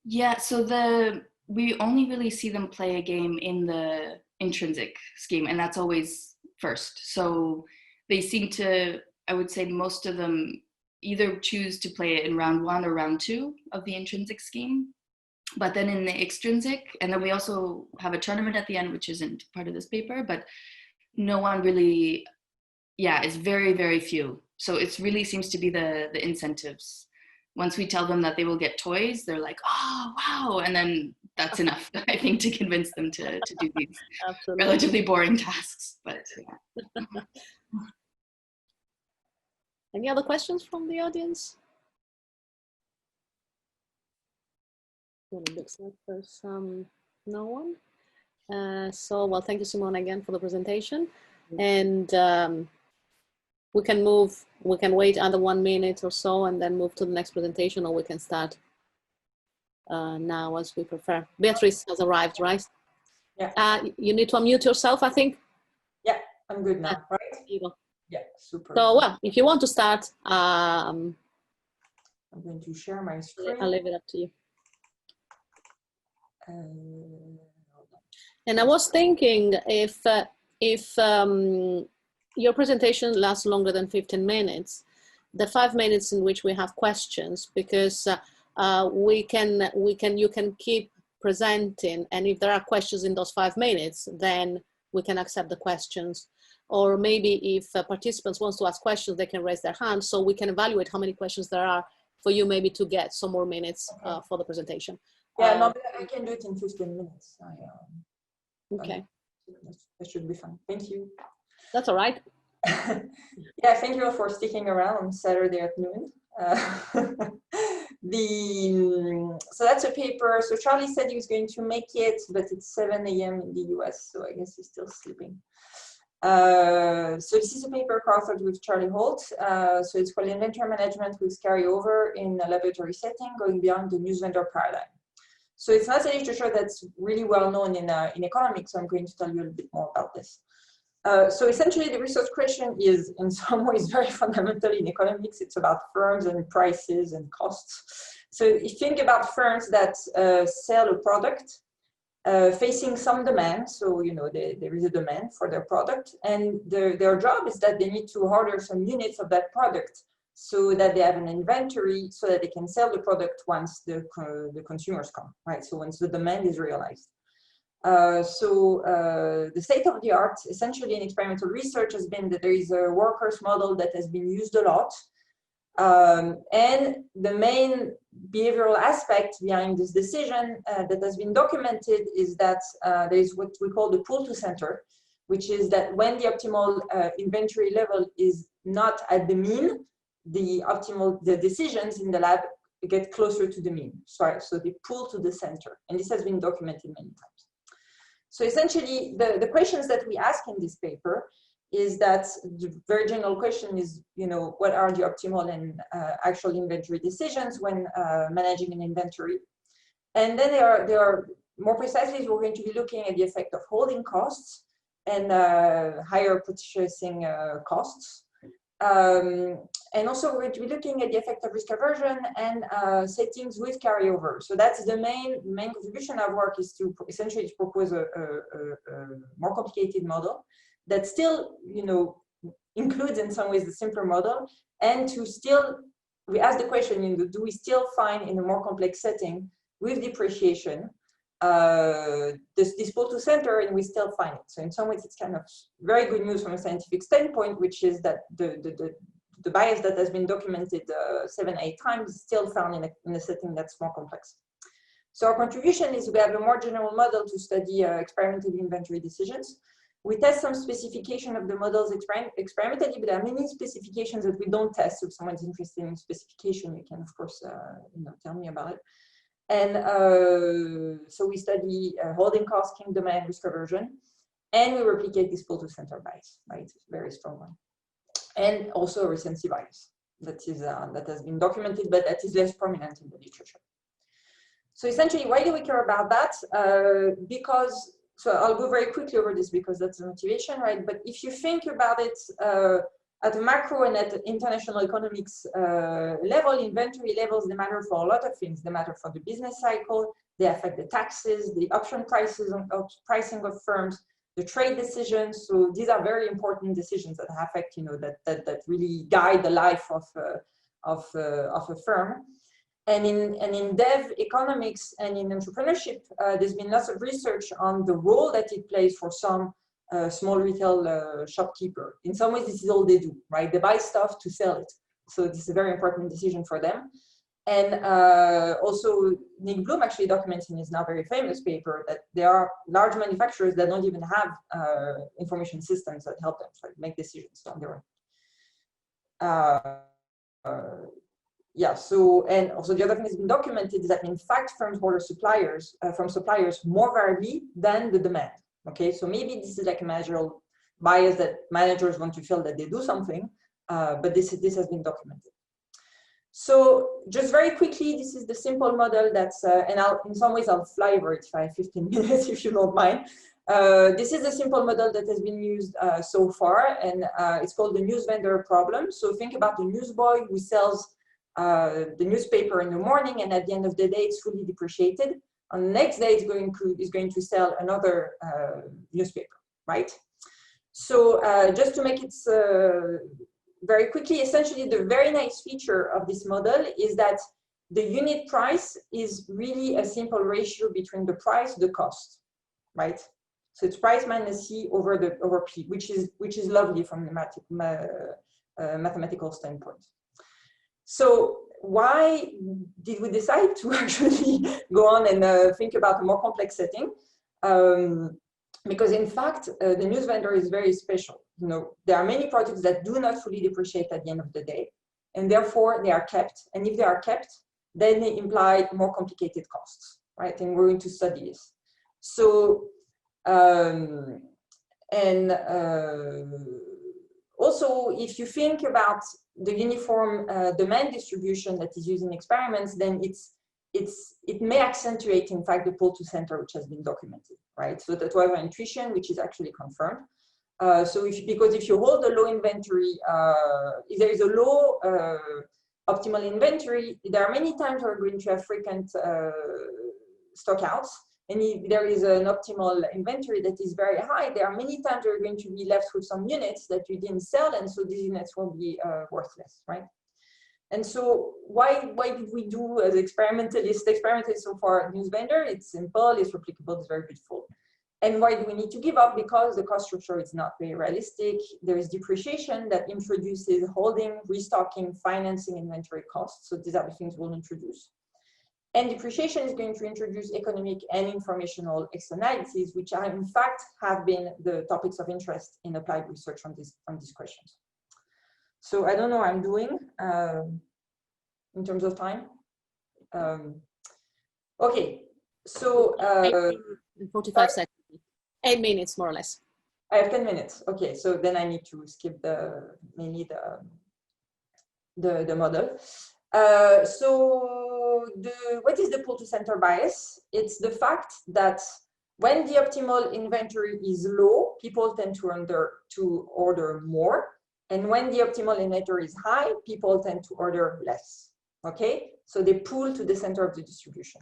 Yeah, so the we only really see them play a game in the intrinsic scheme, and that's always first. So they seem to, I would say most of them either choose to play it in round 1 or round 2 of the intrinsic scheme. But then in the extrinsic, and then we also have a tournament at the end, which isn't part of this paper, but no one really, yeah, it's very, very few. So it really seems to be the incentives. Once we tell them that they will get toys, they're like, oh, wow. And then that's enough, I think, to convince them to do these Absolutely. relatively boring tasks. But yeah. Any other questions from the audience? Well, it looks like there's no one. Well, thank you, Simone, again for the presentation. And we can wait under 1 minute or so and then move to the next presentation, or we can start now as we prefer. Beatrice has arrived, right? Yeah. You need to unmute yourself, I think. Yeah, I'm good now, right? You go. Yeah, super. So, well, if you want to start, I'm going to share my screen. I'll leave it up to you. And I was thinking if your presentation lasts longer than 15 minutes, the 5 minutes in which we have questions, because you can keep presenting, and if there are questions in those 5 minutes, then we can accept the questions. Or maybe if participants want to ask questions, they can raise their hand, so we can evaluate how many questions there are for you maybe to get some more minutes for the presentation. Yeah, no, but I can do it in 15 minutes. Okay. That should be fun. Thank you. That's all right. Yeah, thank you all for sticking around on Saturday at noon. So that's a paper. So Charlie said he was going to make it, but it's 7 a.m. in the US, so I guess he's still sleeping. So this is a paper co-authored with Charlie Holt. So it's called Inventory Management with Carryover in a Laboratory Setting, Going Beyond the News Vendor Paradigm. So it's not a literature that's really well known in economics, so I'm going to tell you a little bit more about this. So essentially the research question is in some ways very fundamental in economics. It's about firms and prices and costs. So if you think about firms that sell a product facing some demand, so there is a demand for their product, and their job is that they need to order some units of that product so that they have an inventory so that they can sell the product once the consumers come, right? So once the demand is realized. The state of the art essentially in experimental research has been that there is a workhorse model that has been used a lot. And the main behavioral aspect behind this decision that has been documented is that there is what we call the pull to center, which is that when the optimal inventory level is not at the mean, the decisions in the lab get closer to the mean. So they pull to the center, and this has been documented many times. So essentially, the questions that we ask in this paper is that the very general question is, what are the optimal and actual inventory decisions when managing an inventory? And then there are more precisely, we're going to be looking at the effect of holding costs and higher purchasing costs. And also we're going to be looking at the effect of risk aversion and settings with carryover. So that's the main contribution of work, is to essentially propose a more complicated model that still, includes in some ways the simpler model, and we ask the question, do we still find in a more complex setting with depreciation this pull to center, and we still find it. So in some ways it's kind of very good news from a scientific standpoint, which is that the bias that has been documented 7-8 times is still found in a setting that's more complex. So our contribution is we have a more general model to study experimental inventory decisions. We test some specification of the models experimentally, but there are many specifications that we don't test. So if someone's interested in specification, you can of course tell me about it. And so we study holding cost, king demand, risk aversion, and we replicate this pull to center bias, right? It's a very strong one. And also a recency bias that has been documented, but that is less prominent in the literature. So essentially, why do we care about that? So I'll go very quickly over this because that's the motivation, right? But if you think about it at a macro and at the international economics level, inventory levels, they matter for a lot of things. They matter for the business cycle, they affect the taxes, the option prices of pricing of firms, the trade decisions. So these are very important decisions that affect, that really guide the life of a firm. And in dev economics and in entrepreneurship, there's been lots of research on the role that it plays for some small retail shopkeeper. In some ways, this is all they do, right? They buy stuff to sell it. So this is a very important decision for them. And also, Nick Bloom actually documents in his now very famous paper that there are large manufacturers that don't even have information systems that help them make decisions on their own. Yeah, so, and also the other thing that's been documented is that in fact, firms order suppliers from suppliers more variably than the demand. Okay, so maybe this is like a managerial bias that managers want to feel that they do something, but this has been documented. So just very quickly, this is the simple model that's, and in some ways I'll fly over it for 15 minutes if you don't mind. This is a simple model that has been used so far, and it's called the newsvendor problem. So think about the newsboy who sells the newspaper in the morning, and at the end of the day, it's fully depreciated. On the next day, is going to sell another newspaper, right? So just to make it very quickly, essentially, the very nice feature of this model is that the unit price is really a simple ratio between the price and the cost, right? So it's price minus C over P, which is lovely from the mathematical standpoint. So why did we decide to actually go on and think about a more complex setting? Because in fact, the newsvendor is very special. There are many products that do not fully depreciate at the end of the day, and therefore they are kept. And if they are kept, then they imply more complicated costs, right? And we're going to study this. So, also, if you think about the uniform demand distribution that is used in experiments, then it may accentuate, in fact, the pull to center, which has been documented, right? So that's why we have intuition, which is actually confirmed. Because if you hold a low inventory, if there is a low optimal inventory, there are many times we're going to have frequent stockouts. And if there is an optimal inventory that is very high, there are many times you're going to be left with some units that you didn't sell, and so these units will be worthless, right? And so why did we do as experimentalists so far newsvendor? It's simple, it's replicable, it's very beautiful. And why do we need to give up? Because the cost structure is not very realistic. There is depreciation that introduces holding, restocking, financing, inventory costs. So these are the things we'll introduce. And depreciation is going to introduce economic and informational externalities, which are in fact have been the topics of interest in applied research on these questions. So I don't know what I'm doing in terms of time. Okay, so 45 seconds, 8 minutes more or less. I have 10 minutes. Okay, so then I need to skip mainly the model. What is the pull to center bias? It's the fact that when the optimal inventory is low, people tend to order more. And when the optimal inventory is high, people tend to order less. Okay, so they pull to the center of the distribution.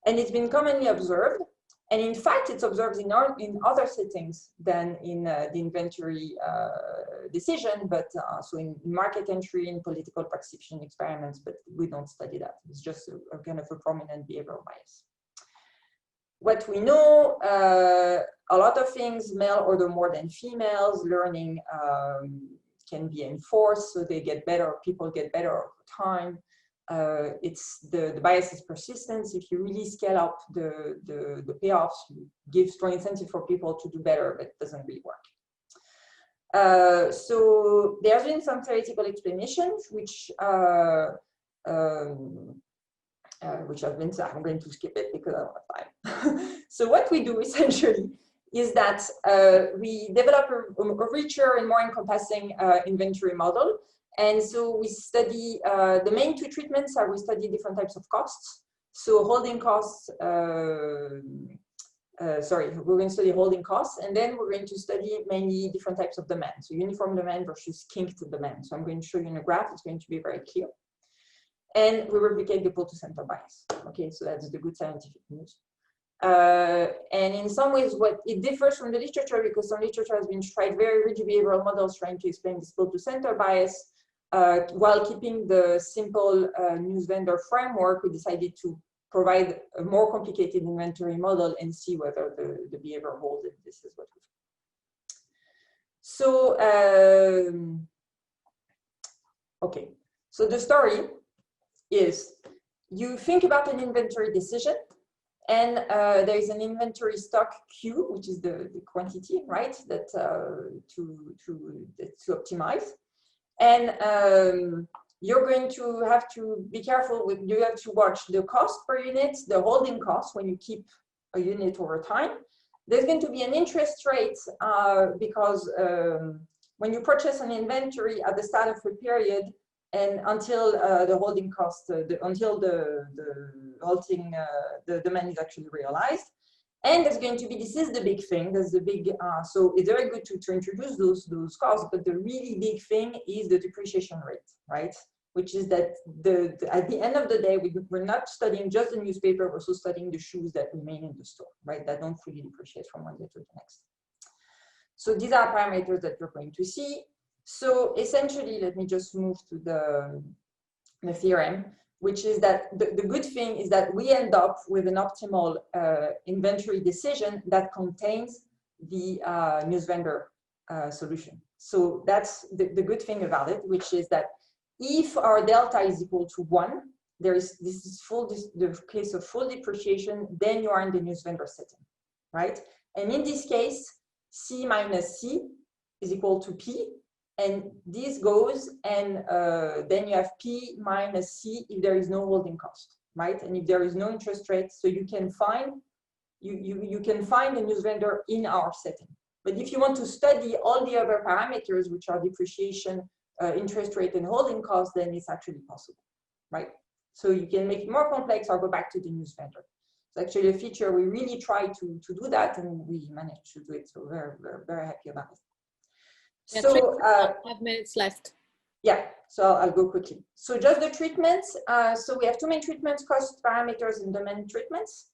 And it's been commonly observed. And in fact, it's observed in other settings than in the inventory decision, but so in market entry, in political participation experiments, but we don't study that. It's just a kind of a prominent behavioral bias. What we know, a lot of things, male order more than females, learning can be enforced, so they get better, people get better over time. The bias is persistence. If you really scale up the payoffs, you give strong incentive for people to do better, but it doesn't really work. So there's been some theoretical explanations, which have been, I'm going to skip it because I don't have time. So what we do essentially is that we develop a richer and more encompassing inventory model. And so we study, the main two treatments are we study different types of costs. So holding costs, we're going to study holding costs, and then we're going to study mainly different types of demand. So uniform demand versus kinked demand. So I'm going to show you in a graph, it's going to be very clear. and we replicate the pole to center bias. Okay, so that's the good scientific news. And in some ways, what it differs from the literature, because some literature has been tried very rigid behavioral models trying to explain this pole to center bias, while keeping the simple news vendor framework. We decided to provide a more complicated inventory model and see whether the behavior holds, and this is what we found. So, okay, so the story is you think about an inventory decision, and there is an inventory stock Q, which is the quantity, right, that to optimize. And you're going to have to be careful with, you have to watch the cost per unit, the holding cost when you keep a unit over time. There's going to be an interest rate because when you purchase an inventory at the start of a period and until the holding cost, until the demand is actually realized. And there's going to be, this is the big thing, there's the big, so it's very good to introduce those costs, but the really big thing is the depreciation rate, right? Which is that at the end of the day, we're not studying just the newspaper, we're also studying the shoes that remain in the store, right? That don't fully depreciate from one day to the next. So these are parameters that you're going to see. So essentially, let me just move to the theorem, which is that the good thing is that we end up with an optimal inventory decision that contains the news vendor solution. So that's the good thing about it, which is that if our delta is equal to 1, this is the case of full depreciation, then you are in the news vendor setting, right? And in this case, C minus C is equal to P. And this goes, and then you have P minus C if there is no holding cost, right? And if there is no interest rate, so you can find you can find a news vendor in our setting. But if you want to study all the other parameters, which are depreciation, interest rate, and holding cost, then it's actually possible, right? So you can make it more complex or go back to the news vendor. It's actually a feature we really try to do that, and we managed to do it. So we're very happy about it. Yeah, so 5 minutes left. Yeah, so I'll go quickly. So just the treatments. So we have two main treatments, cost parameters and demand treatments.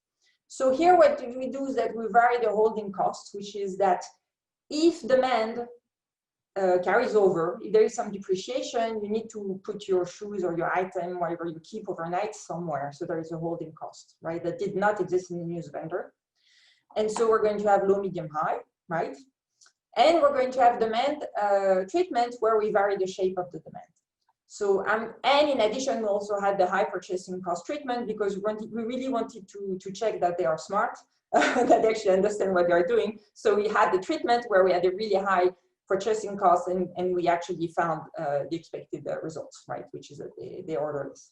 So here what we do is that we vary the holding cost, which is that if demand carries over, if there is some depreciation, you need to put your shoes or your item, whatever you keep overnight somewhere. So there is a holding cost, right? That did not exist in the news vendor. And so we're going to have low, medium, high, right? And we're going to have demand treatment where we vary the shape of the demand. So, and in addition, we also had the high purchasing cost treatment because we really wanted to check that they are smart, that they actually understand what they're doing. So we had the treatment where we had a really high purchasing cost and we actually found the expected results, right? Which is that they order this.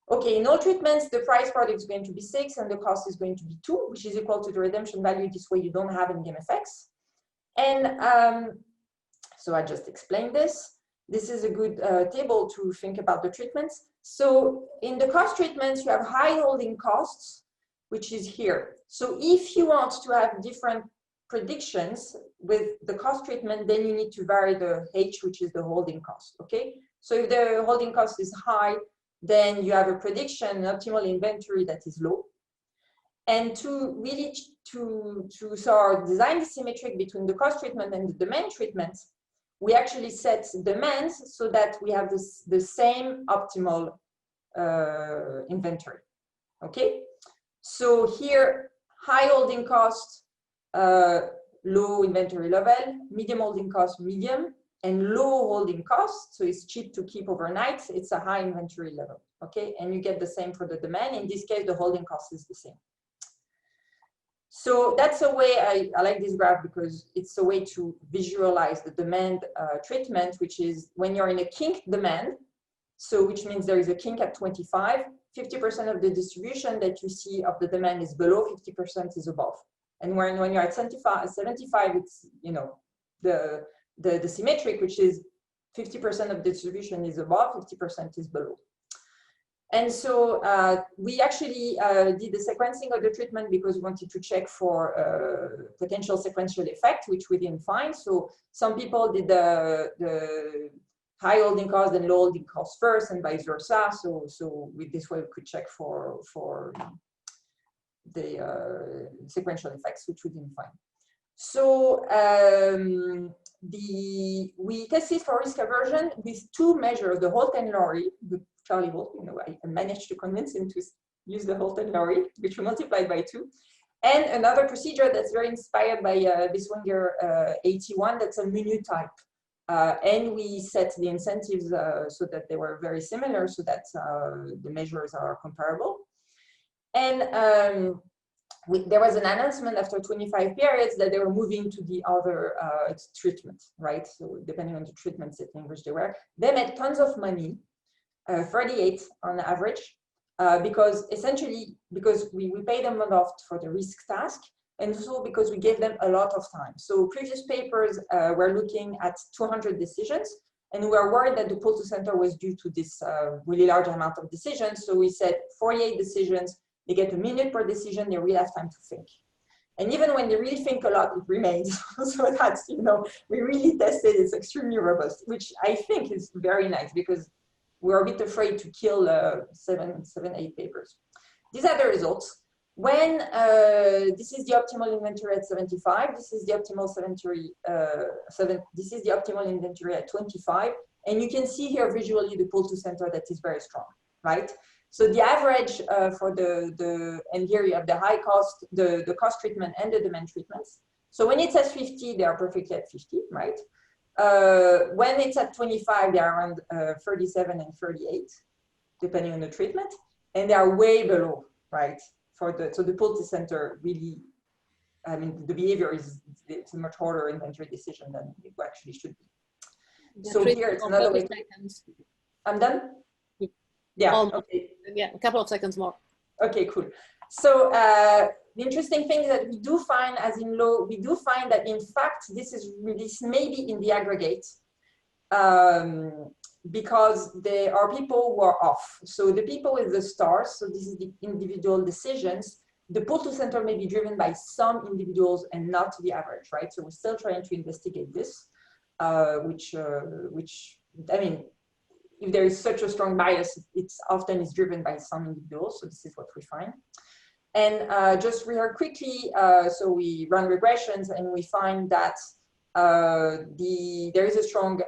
Okay, in all treatments, the price product is going to be 6 and the cost is going to be 2, which is equal to the redemption value. This way you don't have in-game effects. And so I just explained this. This is a good table to think about the treatments. So in the cost treatments, you have high holding costs, which is here. So if you want to have different predictions with the cost treatment, then you need to vary the H, which is the holding cost, okay? So if the holding cost is high, then you have a prediction, an optimal inventory that is low. And to really so our design is symmetric between the cost treatment and the demand treatment. We actually set demands so that we have the same optimal inventory. Okay, so here high holding cost, low inventory level, medium holding cost, medium, and low holding cost. So it's cheap to keep overnight. It's a high inventory level. Okay, and you get the same for the demand. In this case, the holding cost is the same. So that's a way, I like this graph because it's a way to visualize the demand treatment, which is when you're in a kink demand, so which means there is a kink at 25, 50% of the distribution that you see of the demand is below, 50% is above. And when you're at 75, it's, you know, the symmetric, which is 50% of the distribution is above, 50% is below. And so we actually did the sequencing of the treatment because we wanted to check for potential sequential effect, which we didn't find. So some people did the high holding cost and low holding cost first, and vice versa. So with this way, we could check for the sequential effects, which we didn't find. So we tested for risk aversion with two measures: the Holt and Lowry, with Charlie Holt. You know, I managed to convince him to use the Holt and Lowry, which we multiplied by 2. And another procedure that's very inspired by Biswanger 81, that's a menu type. And we set the incentives so that they were very similar, so that the measures are comparable. And there was an announcement after 25 periods that they were moving to the other treatment, right? So depending on the treatment setting which they were, they made tons of money, 38 on average, because essentially, because we pay them a lot for the risk task, and also because we gave them a lot of time. So previous papers were looking at 200 decisions, and we were worried that the pull to center was due to this really large amount of decisions. So we said 48 decisions, they get a minute per decision, they really have time to think. And even when they really think a lot, it remains. So that's, you know, we really tested, it's extremely robust, which I think is very nice, because we're a bit afraid to kill 8 papers. These are the results. When this is the optimal inventory at 75, this is the optimal inventory, this is the optimal inventory at 25, and you can see here visually the pull to center that is very strong, right? So the average for and here you have the high cost, the cost treatment and the demand treatments. So when it's at 50, they are perfectly at 50, right? When it's at 25, they are around 37 and 38, depending on the treatment, and they are way below, right? So the pull to center really, I mean, the behavior it's a much harder inventory decision than it actually should be. Yeah, so here it's another way. I'm done? Yeah, okay. Yeah, a couple of seconds more. Okay, cool. So the interesting thing is that we do find, as in low, we do find that in fact, this may be in the aggregate, because there are people who are off. So the people with the stars, so this is the individual decisions, the pull to center may be driven by some individuals and not the average, right? So we're still trying to investigate this, which I mean, if there is such a strong bias, it's often is driven by some individuals. So this is what we find. And just real quickly, so we run regressions and we find that there is a strong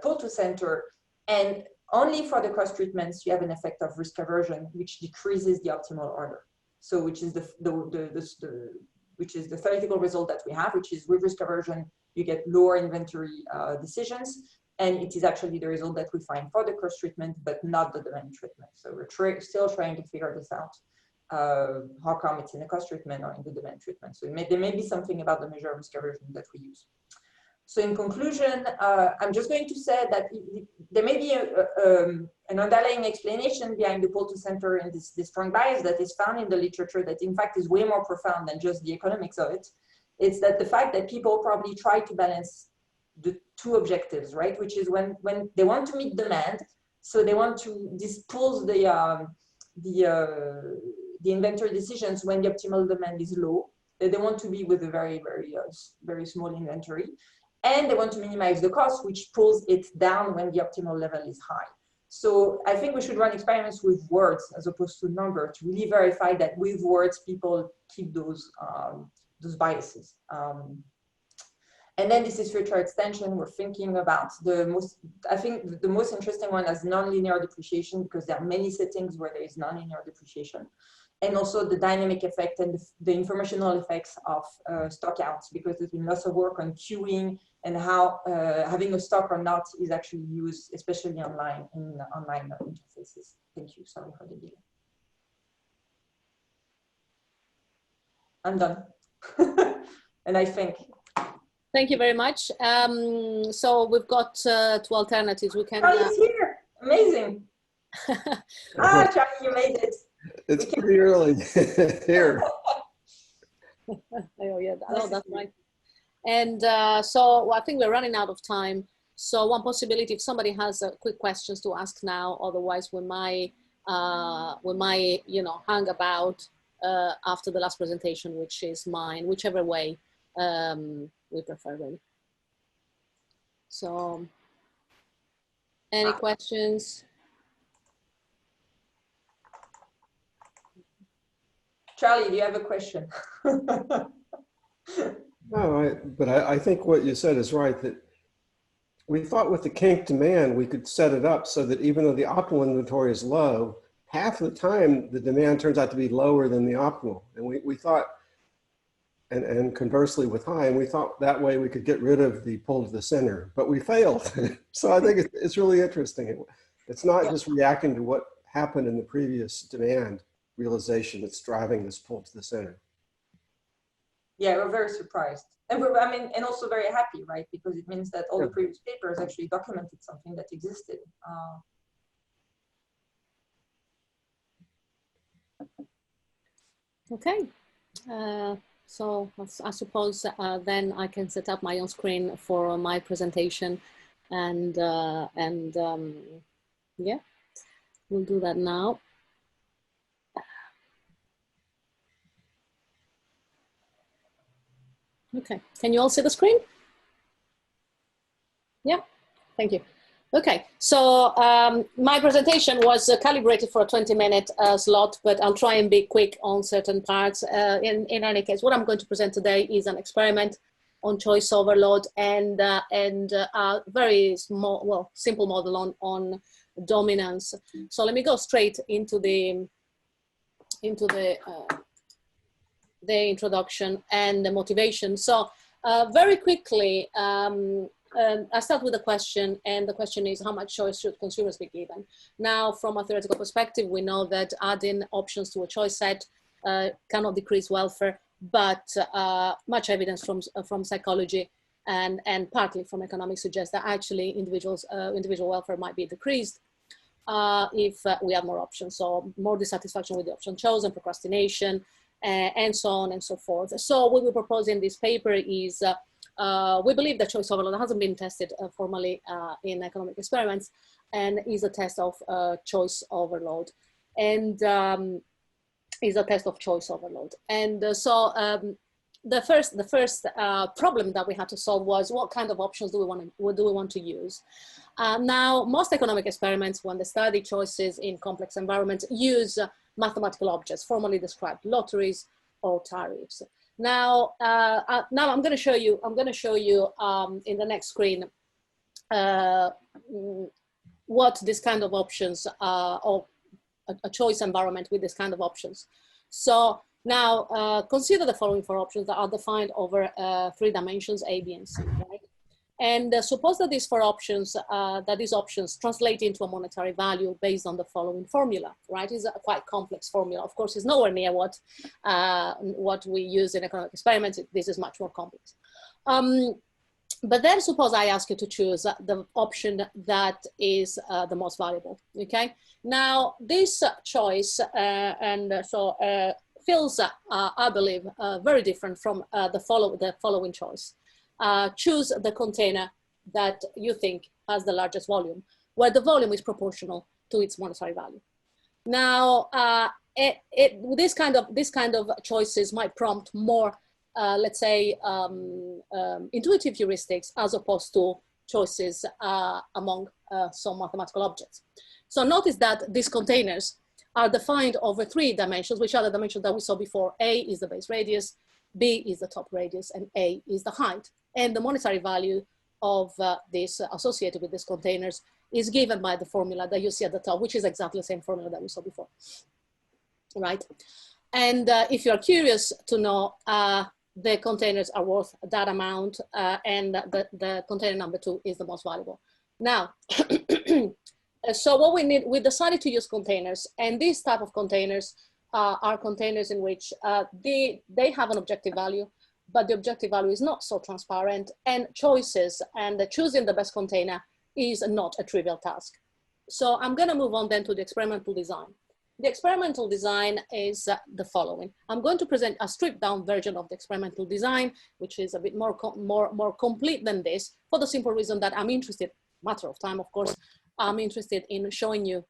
pull to center, and only for the cost treatments you have an effect of risk aversion, which decreases the optimal order. So which is the theoretical result that we have, which is with risk aversion you get lower inventory decisions, and it is actually the result that we find for the cost treatment, but not the demand treatment. So we're still trying to figure this out. How come it's in the cost treatment or in the demand treatment? So there may be something about the measure of risk aversion that we use. So in conclusion, I'm just going to say that there may be an underlying explanation behind the pull to center and this strong bias that is found in the literature that in fact is way more profound than just the economics of it. It's that the fact that people probably try to balance the two objectives, right? Which is when they want to meet demand, so they want to, this pulls the inventory decisions when the optimal demand is low. They want to be with a very, very small inventory. And they want to minimize the cost, which pulls it down when the optimal level is high. So I think we should run experiments with words as opposed to number to really verify that with words, people keep those biases. And then this is future extension. We're thinking about I think the most interesting one is nonlinear depreciation, because there are many settings where there is nonlinear depreciation. And also the dynamic effect and the informational effects of stockouts, because there's been lots of work on queuing and how having a stock or not is actually used, especially online in online interfaces. Thank you. Sorry for the delay. I'm done. And I think. Thank you very much. So we've got 2 alternatives. We can. Charlie's here. Amazing. Charlie, you made it. It's pretty early here. Oh, yeah, no, that's right. And so I think we're running out of time. So one possibility, if somebody has quick questions to ask now, otherwise we might hang about after the last presentation, which is mine, whichever way we prefer, really. So Any questions? Charlie, do you have a question? No, but I think what you said is right, that we thought with the kink demand, we could set it up so that even though the optimal inventory is low, half the time the demand turns out to be lower than the optimal. And we thought, and conversely with high, and we thought that way we could get rid of the pull to the center, but we failed. So I think it's really interesting. It's not just reacting to what happened in the previous demand realization that's driving this pull to the center. Yeah, we're very surprised. And we're, I mean, and also very happy, right? Because it means that all the previous papers actually documented something that existed. Okay. So I suppose then I can set up my own screen for my presentation, and yeah, we'll do that now. Okay, can you all see the screen? Yeah, thank you. Okay, so my presentation was calibrated for a 20-minute slot, but I'll try and be quick on certain parts. In any case, what I'm going to present today is an experiment on choice overload and a very small, well, simple model on dominance. So let me go straight into the introduction and the motivation. So very quickly, I start with a question, and the question is, how much choice should consumers be given? Now, from a theoretical perspective, we know that adding options to a choice set cannot decrease welfare, but much evidence from psychology and partly from economics suggests that actually individual welfare might be decreased if we have more options. So more dissatisfaction with the option chosen, procrastination, and so on and so forth. So what we propose in this paper is we believe that choice overload hasn't been tested formally in economic experiments, and is a test of choice overload, and is a test of choice overload. And so the first problem that we had to solve was, what kind of options do we want to use? Now, most economic experiments, when they study choices in complex environments, use mathematical objects, formally described lotteries or tariffs. Now, now I'm going to show you. I'm going to show you in the next screen what this kind of options, or a choice environment with this kind of options. So now consider the following four options that are defined over 3 dimensions, A, B, and C, right? And suppose that these four options, these options translate into a monetary value based on the following formula, right? It's a quite complex formula. Of course, it's nowhere near what we use in economic experiments. This is much more complex. But then suppose I ask you to choose the option that is the most valuable, okay? Now, this choice, feels, I believe, very different from the following choice. Choose the container that you think has the largest volume, where the volume is proportional to its monetary value. Now, this kind of choices might prompt more, let's say, intuitive heuristics as opposed to choices among some mathematical objects. So notice that these containers are defined over 3 dimensions, which are the dimensions that we saw before. A is the base radius, B is the top radius, and A is the height. And the monetary value of this associated with these containers is given by the formula that you see at the top, which is exactly the same formula that we saw before, right? And if you're curious to know, the containers are worth that amount, and the container number 2 is the most valuable. Now, so what we decided to use containers, and these type of containers are containers in which they have an objective value, but the objective value is not so transparent, and choices and choosing the best container is not a trivial task. So I'm going to move on then to the experimental design. The experimental design is the following. I'm going to present a stripped down version of the experimental design, which is a bit more complete than this, for the simple reason that I'm interested, matter of time, of course, I'm interested in showing you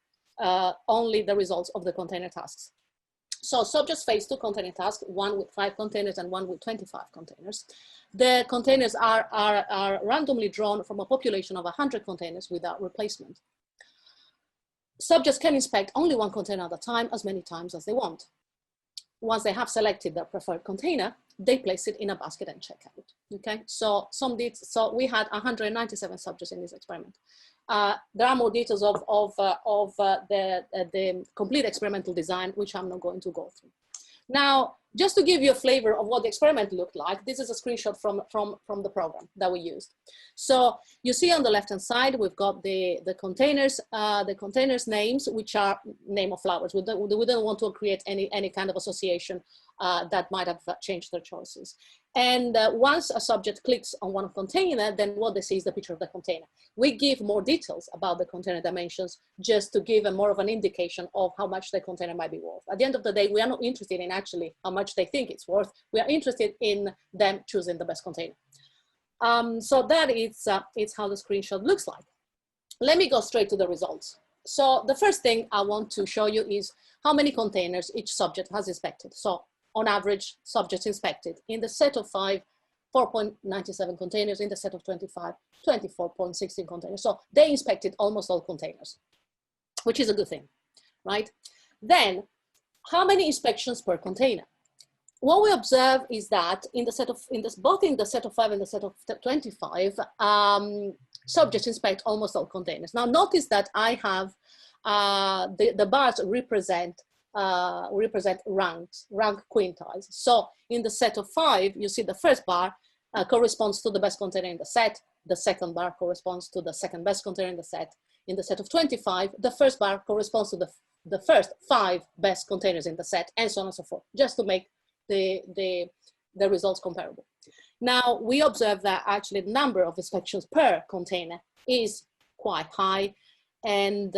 only the results of the container tasks. So subjects face 2 container tasks, one with 5 containers and one with 25 containers. The containers are randomly drawn from a population of 100 containers without replacement. Subjects can inspect only 1 container at a time, as many times as they want. Once they have selected their preferred container, they place it in a basket and check out. Okay, so we had 197 subjects in this experiment. There are more details of the complete experimental design, which I'm not going to go through. Now, just to give you a flavor of what the experiment looked like, this is a screenshot from the program that we used. So you see on the left-hand side, we've got the containers names, which are name of flowers. We don't want to create any kind of association that might have changed their choices. And once a subject clicks on one container, then what they see is the picture of the container. We give more details about the container dimensions just to give them more of an indication of how much the container might be worth. At the end of the day, we are not interested in actually how much they think it's worth. We are interested in them choosing the best container. So that is how the screenshot looks like. Let me go straight to the results. So the first thing I want to show you is how many containers each subject has inspected. So on average, subjects inspected in the set of 5, 4.97 containers, in the set of 25, 24.16 containers. So they inspected almost all containers, which is a good thing, right? Then, how many inspections per container? What we observe is that in the set of, both in the set of 5 and the set of 25, subjects inspect almost all containers. Now notice that I have the bars represent rank quintiles. So in the set of 5, you see the first bar corresponds to the best container in the set. The second bar corresponds to the second best container in the set. In the set of 25, the first bar corresponds to the first 5 best containers in the set, and so on and so forth, just to make the results comparable. Now, we observe that actually the number of inspections per container is quite high. And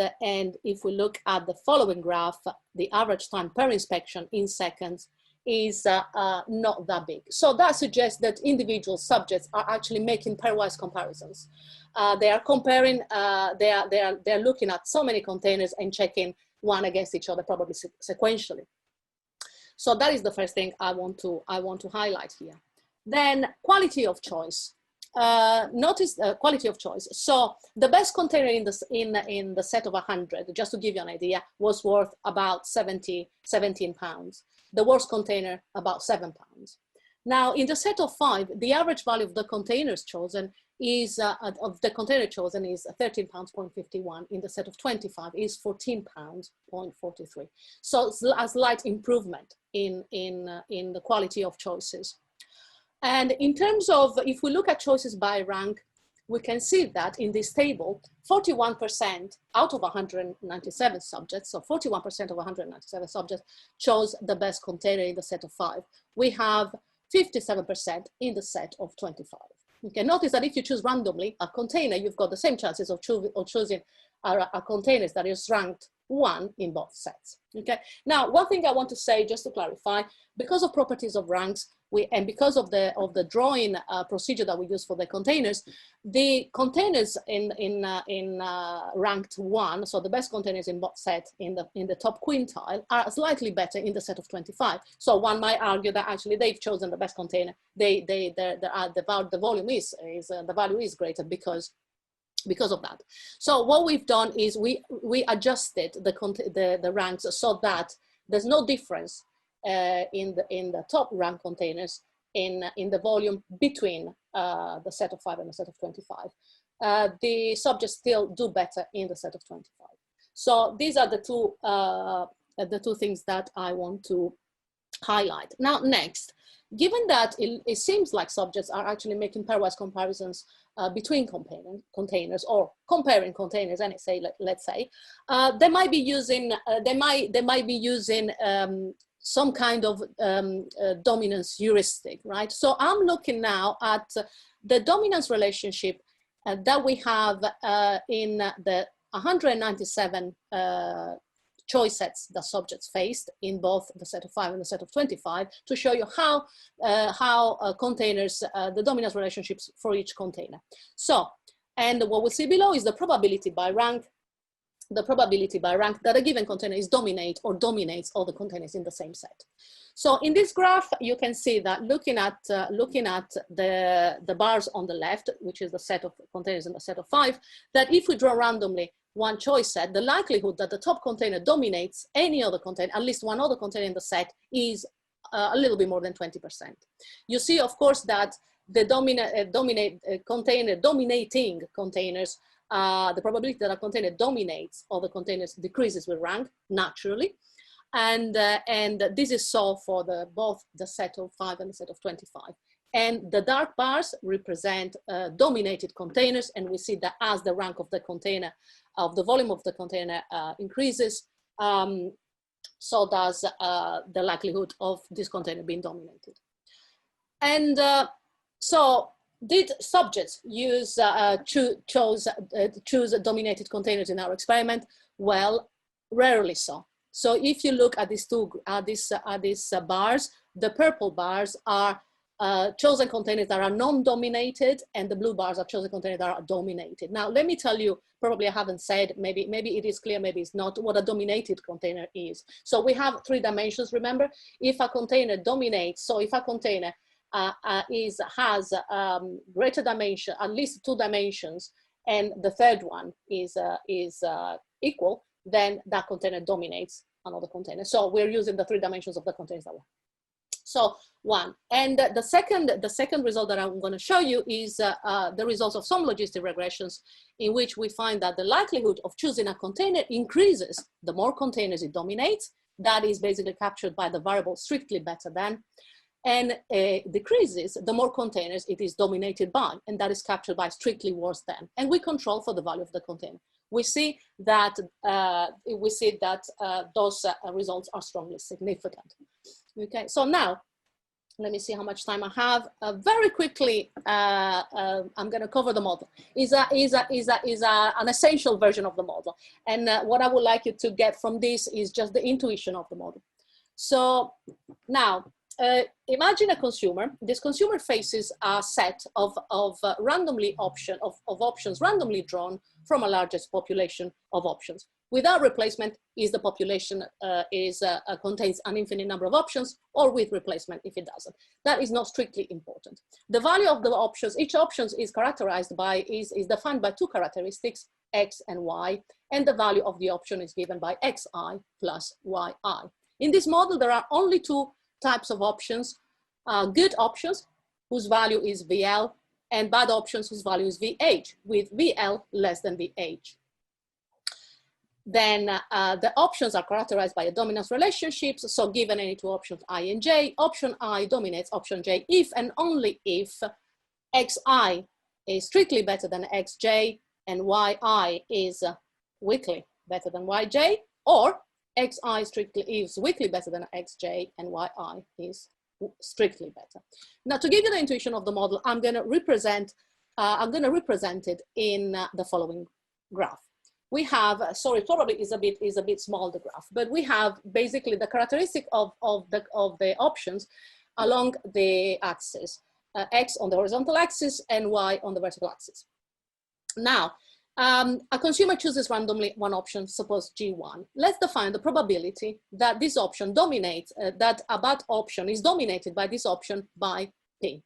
if we look at the following graph, the average time per inspection in seconds is not that big. So that suggests that individual subjects are actually making pairwise comparisons. They are comparing, they're looking at so many containers and checking one against each other, probably sequentially. So that is the first thing I want to highlight here. Then quality of choice. Notice quality of choice. So the best container in the set of 100, just to give you an idea, was worth about 17 pounds. The worst container about 7 pounds. Now in the set of 5, the average value of the containers chosen is 13 pounds 0.51. In the set of 25 is 14 pounds 0.43. So it's a slight improvement in the quality of choices. And in terms of, if we look at choices by rank, we can see that in this table, 41% out of 197 subjects, so 41% of 197 subjects chose the best container in the set of 5. We have 57% in the set of 25. Okay, notice that if you choose randomly a container, you've got the same chances of choosing a container that is ranked 1 in both sets. Okay, now one thing I want to say, just to clarify, because of properties of ranks, and because of the drawing procedure that we use for the containers in ranked 1, so the best containers in both sets in the top quintile, are slightly better in the set of 25. So one might argue that actually they've chosen the best container. The value is greater because of that. So what we've done is we adjusted the ranks so that there's no difference in the top rank containers in the volume between the set of 5 and the set of 25. The subjects still do better in the set of 25. So these are the two things that I want to highlight. Now next, given that it seems like subjects are actually making pairwise comparisons between containers or comparing containers, and let's say they might be using some kind of dominance heuristic, right? So I'm looking now at the dominance relationship that we have in the 197 choice sets that subjects faced in both the set of 5 and the set of 25, to show you how containers, the dominance relationships for each container. So, and what we see below is the probability by rank the probability by rank that a given container is dominate or dominates all the containers in the same set. So in this graph, you can see that looking at the bars on the left, which is the set of containers in the set of 5, that if we draw randomly one choice set, the likelihood that the top container dominates any other container, at least one other container in the set, is a little bit more than 20%. You see, of course, that the dominating containers, the probability that a container dominates other containers decreases with rank naturally. And this is so for both the set of 5 and the set of 25. And the dark bars represent dominated containers. And we see that as the rank of the container, of the volume of the container increases, so does the likelihood of this container being dominated. And so did subjects choose dominated containers in our experiment? Well, rarely so. So if you look at these bars, the purple bars are chosen containers that are non-dominated, and the blue bars are chosen containers that are dominated. Now, let me tell you, probably I haven't said, maybe it is clear, maybe it's not, what a dominated container is. So we have 3 dimensions, remember? If a container dominates, so if a container has greater dimension, at least 2 dimensions, and the third one is equal, then that container dominates another container. So we're using the 3 dimensions of the containers that we have. So 1. And the second result that I'm going to show you is the results of some logistic regressions in which we find that the likelihood of choosing a container increases the more containers it dominates. That is basically captured by the variable strictly better than, and decreases the more containers it is dominated by, and that is captured by strictly worse than. And we control for the value of the container. We see that those results are strongly significant. Okay, so now let me see how much time I have. Very quickly, I'm going to cover the model. Is an essential version of the model, and what I would like you to get from this is just the intuition of the model. So now, imagine a consumer. This consumer faces a set of options randomly drawn from a largest population of options. Without replacement, is the population contains an infinite number of options, or with replacement if it doesn't. That is not strictly important. The value of the options, each option is characterized by, is defined by 2 characteristics, x and y, and the value of the option is given by xi plus yi. In this model, there are only 2 types of options: good options, whose value is VL, and bad options, whose value is VH, with VL less than VH. Then the options are characterized by a dominance relationships. So given any 2 options, I and J, option I dominates option J if and only if Xi is strictly better than Xj and Yi is weakly better than Yj, or Xi strictly is weakly better than Xj and Yi is strictly better. Now, to give you the intuition of the model, I'm going to represent it in the following graph. We have, sorry, probably is a bit small, the graph, but we have basically the characteristic of the options along the axis, X on the horizontal axis and Y on the vertical axis. Now, a consumer chooses randomly one option, suppose G1. Let's define the probability that this option dominates, that a bad option is dominated by this option by P,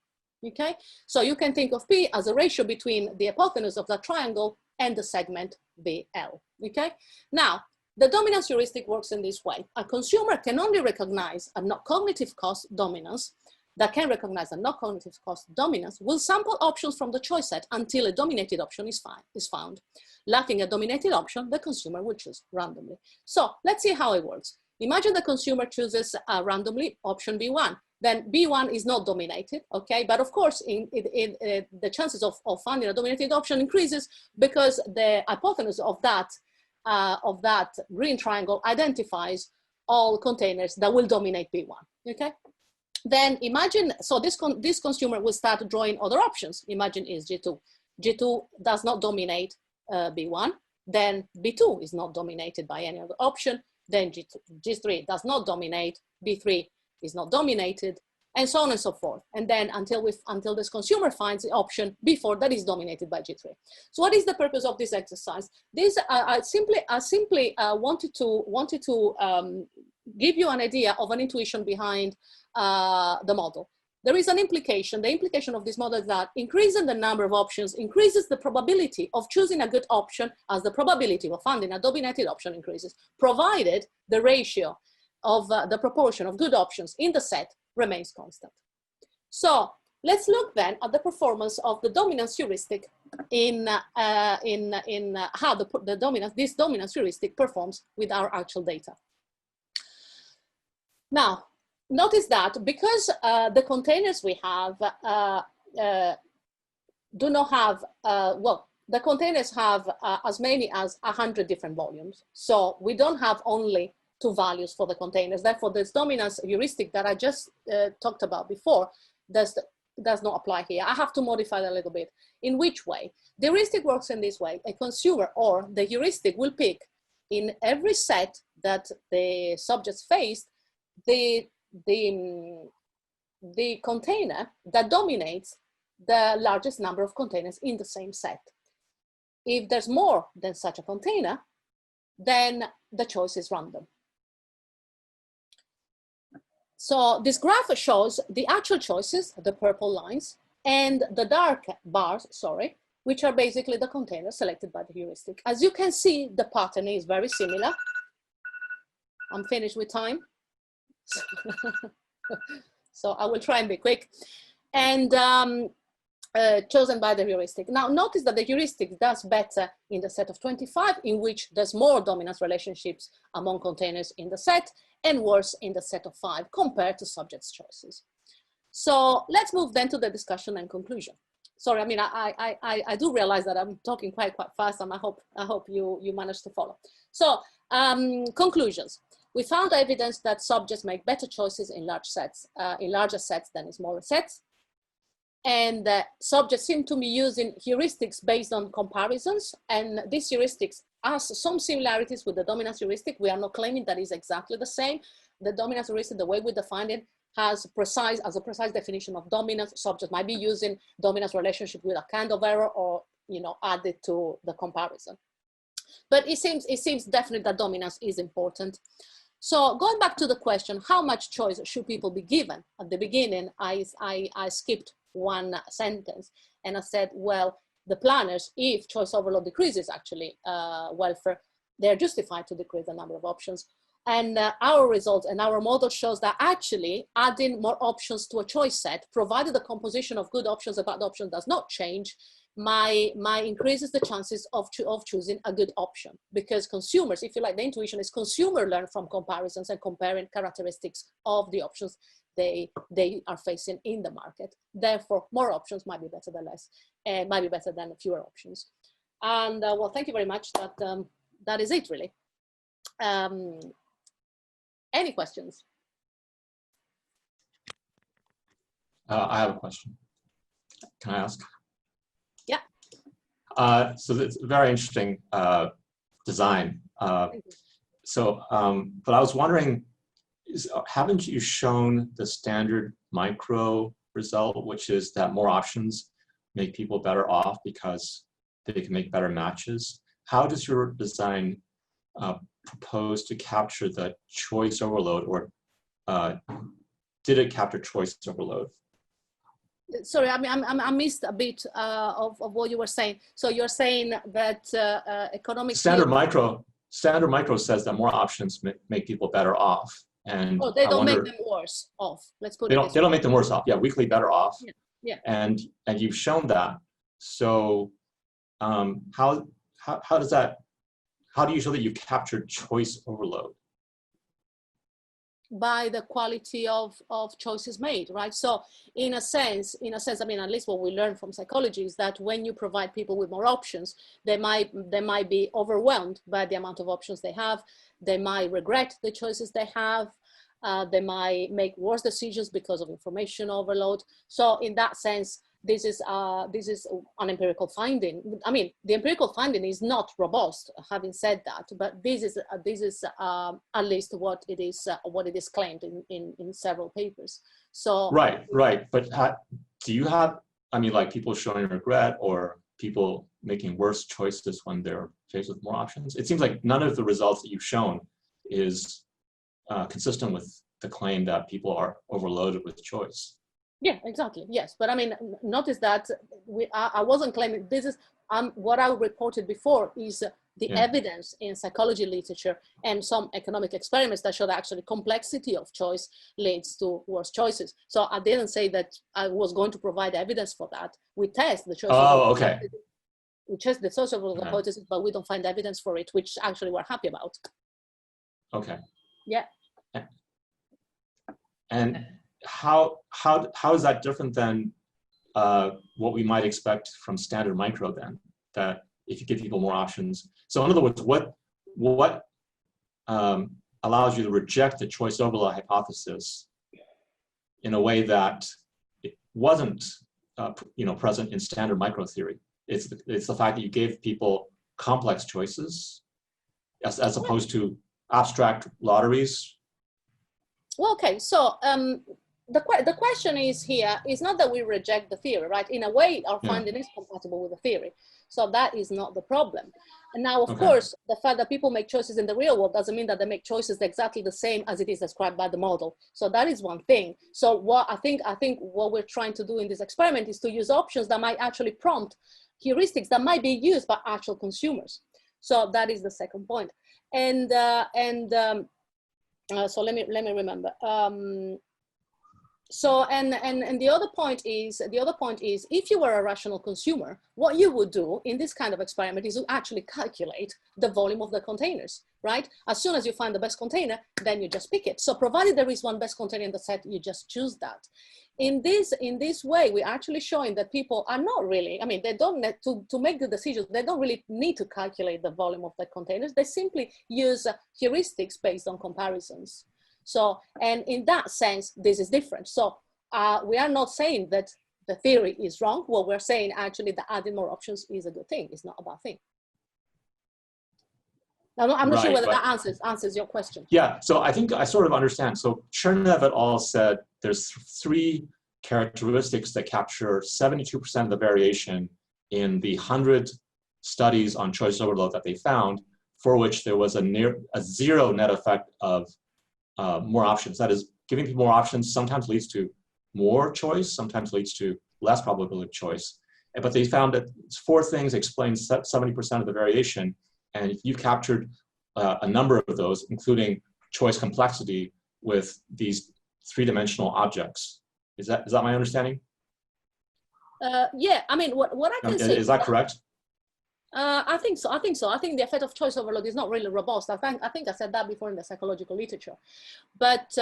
okay? So you can think of P as a ratio between the hypotenuse of that triangle and the segment BL, okay? Now, the dominance heuristic works in this way. A consumer can only recognize a not cognitive cost dominance, that can recognize a not cognitive cost dominance, will sample options from the choice set until a dominated option is found. Lacking a dominated option, the consumer will choose randomly. So let's see how it works. Imagine the consumer chooses randomly option B1. Then B1 is not dominated, okay? But of course, the chances of finding a dominated option increases because the hypotenuse of that green triangle identifies all containers that will dominate B1, okay? Then imagine, so this consumer will start drawing other options. Imagine is G2. G2 does not dominate B1, then B2 is not dominated by any other option, then G3 does not dominate, B3 is not dominated, and so on and so forth. And then until this consumer finds the option before that is dominated by G3. So what is the purpose of this exercise? This I simply wanted to give you an idea of an intuition behind the model. There is an implication. The implication of this model is that increasing the number of options increases the probability of choosing a good option as the probability of finding a dominated option increases, provided the ratio of the proportion of good options in the set remains constant. So let's look then at the performance of the dominance heuristic in how this dominance heuristic performs with our actual data. Now, notice that because the containers we have do not have, well, the containers have as many as 100 different volumes. So we don't have only 2 values for the containers. Therefore, this dominance heuristic that I just talked about before does not apply here. I have to modify that a little bit. In which way? The heuristic works in this way. A consumer or the heuristic will pick in every set that the subjects faced the container that dominates the largest number of containers in the same set. If there's more than such a container, then the choice is random. So this graph shows the actual choices, the purple lines, and the dark bars, sorry, which are basically the containers selected by the heuristic. As you can see, the pattern is very similar. I'm finished with time. So I will try and be quick. And chosen by the heuristic. Now notice that the heuristic does better in the set of 25, in which there's more dominance relationships among containers in the set, and worse in the set of 5 compared to subjects' choices. So let's move then to the discussion and conclusion. Sorry, I mean, I do realize that I'm talking quite fast, and I hope you managed to follow. So conclusions. We found evidence that subjects make better choices in large sets, in larger sets than in smaller sets. And subjects seem to be using heuristics based on comparisons. And these heuristics have some similarities with the dominance heuristic. We are not claiming that is exactly the same. The dominance heuristic, the way we define it, has a precise definition of dominance. Subjects might be using dominance relationship with a kind of error, or added to the comparison. But it seems definitely that dominance is important. So going back to the question, how much choice should people be given? At the beginning, I skipped one sentence and I said, well, the planners, if choice overload decreases actually welfare, they're justified to decrease the number of options. And our results and our model shows that actually adding more options to a choice set, provided the composition of good options and bad options does not change, increases the chances of choosing a good option. Because consumers, if you like, the intuition is consumer learn from comparisons and comparing characteristics of the options they are facing in the market. Therefore, more options might be better than less, and might be better than fewer options. And well, thank you very much. That is it, really. Any questions? I have a question. Can I ask? Yeah. So it's a very interesting design. But I was wondering, haven't you shown the standard micro result, which is that more options make people better off because they can make better matches? How does your design propose to capture the choice overload, or did it capture choice overload? Sorry, I mean, I missed a bit of what you were saying. So you're saying that economic standard micro says that more options make people better off, and they don't make them worse off. Let's put it this way. They don't make them worse off. Yeah, weakly better off. Yeah. And you've shown that. So how do you show that you've captured choice overload? By the quality of choices made, right? So in a sense, I mean, at least what we learn from psychology is that when you provide people with more options, they might be overwhelmed by the amount of options they have. They might regret the choices they have. They might make worse decisions because of information overload. So in that sense, this is an empirical finding. I mean, the empirical finding is not robust, having said that, but this is at least what it is claimed in several papers. So right. But do you have, I mean, like people showing regret or people making worse choices when they're faced with more options? It seems like none of the results that you've shown is consistent with the claim that people are overloaded with choice. Yeah, exactly. Yes, but I mean, notice that I wasn't claiming this is what I reported before is the evidence in psychology literature and some economic experiments that show that actually complexity of choice leads to worse choices. So I didn't say that I was going to provide evidence for that. We test the choice. Oh, okay. We test the social hypothesis, but we don't find evidence for it, which actually we're happy about. Okay. Yeah. And how is that different than what we might expect from standard micro then? That if you give people more options. So in other words, what allows you to reject the choice overload hypothesis in a way that it wasn't present in standard micro theory? It's the fact that you gave people complex choices as opposed to abstract lotteries. Well, okay, so the question is here is not that we reject the theory, right? In a way, our finding is compatible with the theory. So that is not the problem. And now, of course, the fact that people make choices in the real world doesn't mean that they make choices exactly the same as it is described by the model. So that is one thing. So what I think what we're trying to do in this experiment is to use options that might actually prompt heuristics that might be used by actual consumers. So that is the second point. And so let me remember. So and the other point is if you were a rational consumer, what you would do in this kind of experiment is to actually calculate the volume of the containers, right? As soon as you find the best container, then you just pick it. So provided there is one best container in the set, you just choose that. In this way, we're actually showing that people are not really, I mean, they don't need to make the decisions, they don't really need to calculate the volume of the containers. They simply use heuristics based on comparisons. So, and in that sense, this is different. So we are not saying that the theory is wrong. What we're saying actually that adding more options is a good thing. It's not a bad thing. Now, I'm not sure whether that answers your question. Yeah, so I think I sort of understand. So Chernev et al. Said there's 3 characteristics that capture 72% of the variation in the 100 studies on choice overload that they found, for which there was a zero net effect of more options. That is, giving people more options sometimes leads to more choice, sometimes leads to less probability of choice. But they found that 4 things explain 70% of the variation. And if you've captured a number of those, including choice complexity with these 3-dimensional objects. Is that my understanding? Yeah, I mean, what I can say is that correct? I think so. I think the effect of choice overload is not really robust. I think I said that before in the psychological literature. But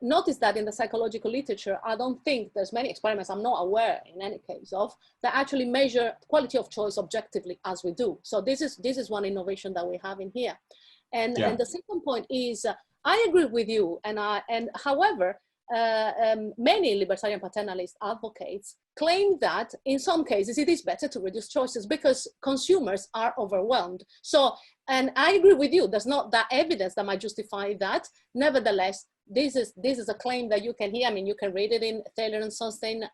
notice that in the psychological literature, I don't think there's many experiments I'm not aware in any case of that actually measure quality of choice objectively as we do. So this is one innovation that we have in here. And the second point is I agree with you. And however, many libertarian paternalist advocates claim that in some cases it is better to reduce choices because consumers are overwhelmed. So, and I agree with you, there's not that evidence that might justify that. Nevertheless, this is a claim that you can hear. I mean, you can read it in Taylor and Sunstein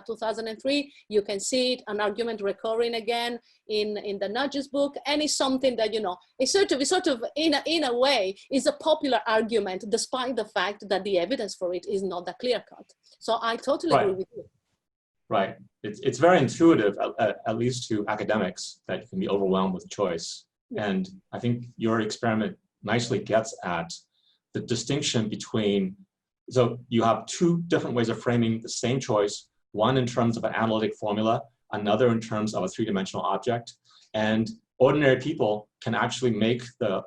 2003. You can see it, an argument recurring again in the Nudges book, and it's something that, it's sort of in a way is a popular argument, despite the fact that the evidence for it is not that clear cut. So I totally agree with you. Right. It's very intuitive, at least to academics, that you can be overwhelmed with choice. Yeah. And I think your experiment nicely gets at the distinction between, so you have 2 different ways of framing the same choice, one in terms of an analytic formula, another in terms of a 3-dimensional object. And ordinary people can actually make the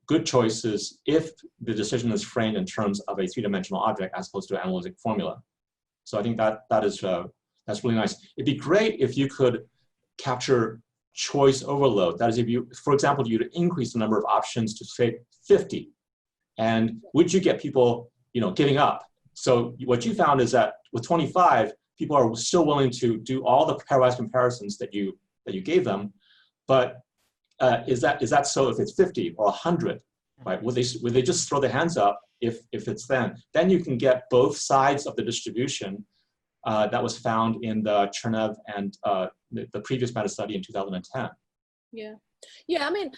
good choices if the decision is framed in terms of a 3-dimensional object as opposed to an analytic formula. So I think that's really nice. It'd be great if you could capture choice overload. That is, if you, for example, you'd increase the number of options to say 50, and would you get people, giving up? So what you found is that with 25, people are still willing to do all the pairwise comparisons that you gave them, but is that so if it's 50 or 100, right? Would they just throw their hands up if it's then you can get both sides of the distribution that was found in the Chernev and the previous meta study in 2010. Yeah. Yeah, I mean,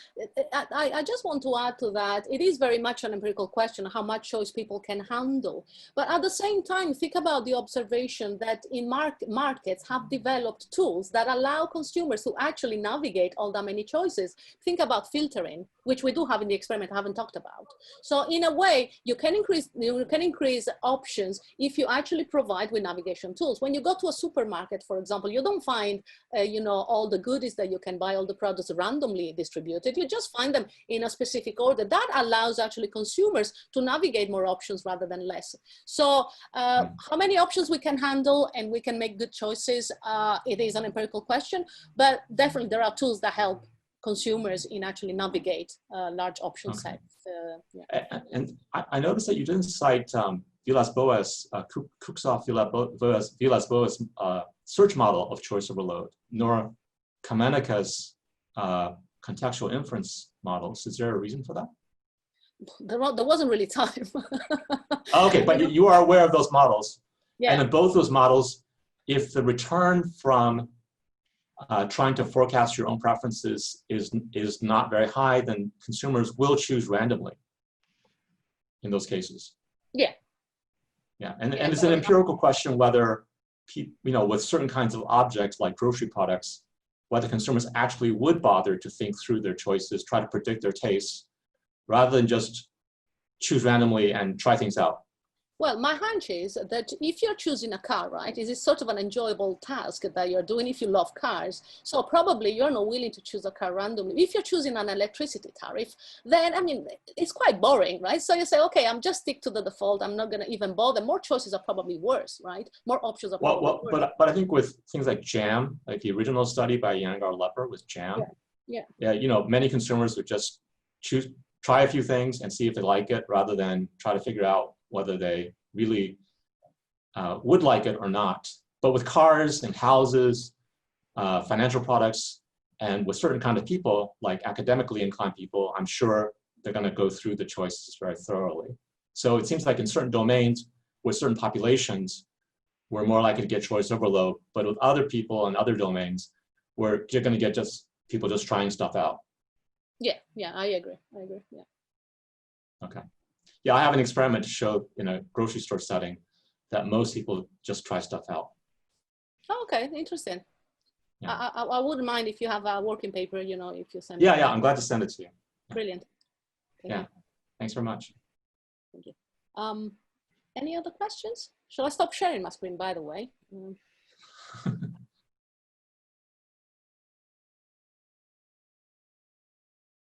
I just want to add to that. It is very much an empirical question, how much choice people can handle. But at the same time, think about the observation that in markets have developed tools that allow consumers to actually navigate all that many choices. Think about filtering, which we do have in the experiment, I haven't talked about. So in a way, you can increase options if you actually provide with navigation tools. When you go to a supermarket, for example, you don't find all the goodies that you can buy, all the products randomly distributed. You just find them in a specific order. That allows actually consumers to navigate more options rather than less. So how many options we can handle and we can make good choices, it is an empirical question, but definitely there are tools that help consumers in actually navigate large option sets. Yeah. And I noticed that you didn't cite Villas-Boas, Villas-Boas search model of choice overload, nor Kamenika's contextual inference models. Is there a reason for that? There wasn't really time. Okay, but you are aware of those models. Yeah. And in both those models, if the return from trying to forecast your own preferences is not very high, then consumers will choose randomly in those cases. Yeah. Yeah, and it's an empirical question whether, with certain kinds of objects like grocery products, whether consumers actually would bother to think through their choices, try to predict their tastes, rather than just choose randomly and try things out. Well, my hunch is that if you're choosing a car, right, it is sort of an enjoyable task that you're doing if you love cars. So probably you're not willing to choose a car randomly. If you're choosing an electricity tariff, then, I mean, it's quite boring, right? So you say, okay, I'm just stick to the default. I'm not going to even bother. More choices are probably worse, right? More options are probably worse. But I think with things like jam, like the original study by Yangar Lepper with jam, yeah, many consumers would just try a few things and see if they like it rather than try to figure out whether they really would like it or not. But with cars and houses, financial products, and with certain kind of people, like academically inclined people, I'm sure they're going to go through the choices very thoroughly. So it seems like in certain domains, with certain populations, we're more likely to get choice overload. But with other people and other domains, you're going to get people just trying stuff out. Yeah, I agree. Yeah. Okay. Yeah, I have an experiment to show in a grocery store setting that most people just try stuff out. Oh, okay, interesting. Yeah. I wouldn't mind if you have a working paper, if you send it. Yeah, I'm glad to send it to you. Brilliant. Okay. Yeah, thanks very much. Thank you. Any other questions? Shall I stop sharing my screen, by the way?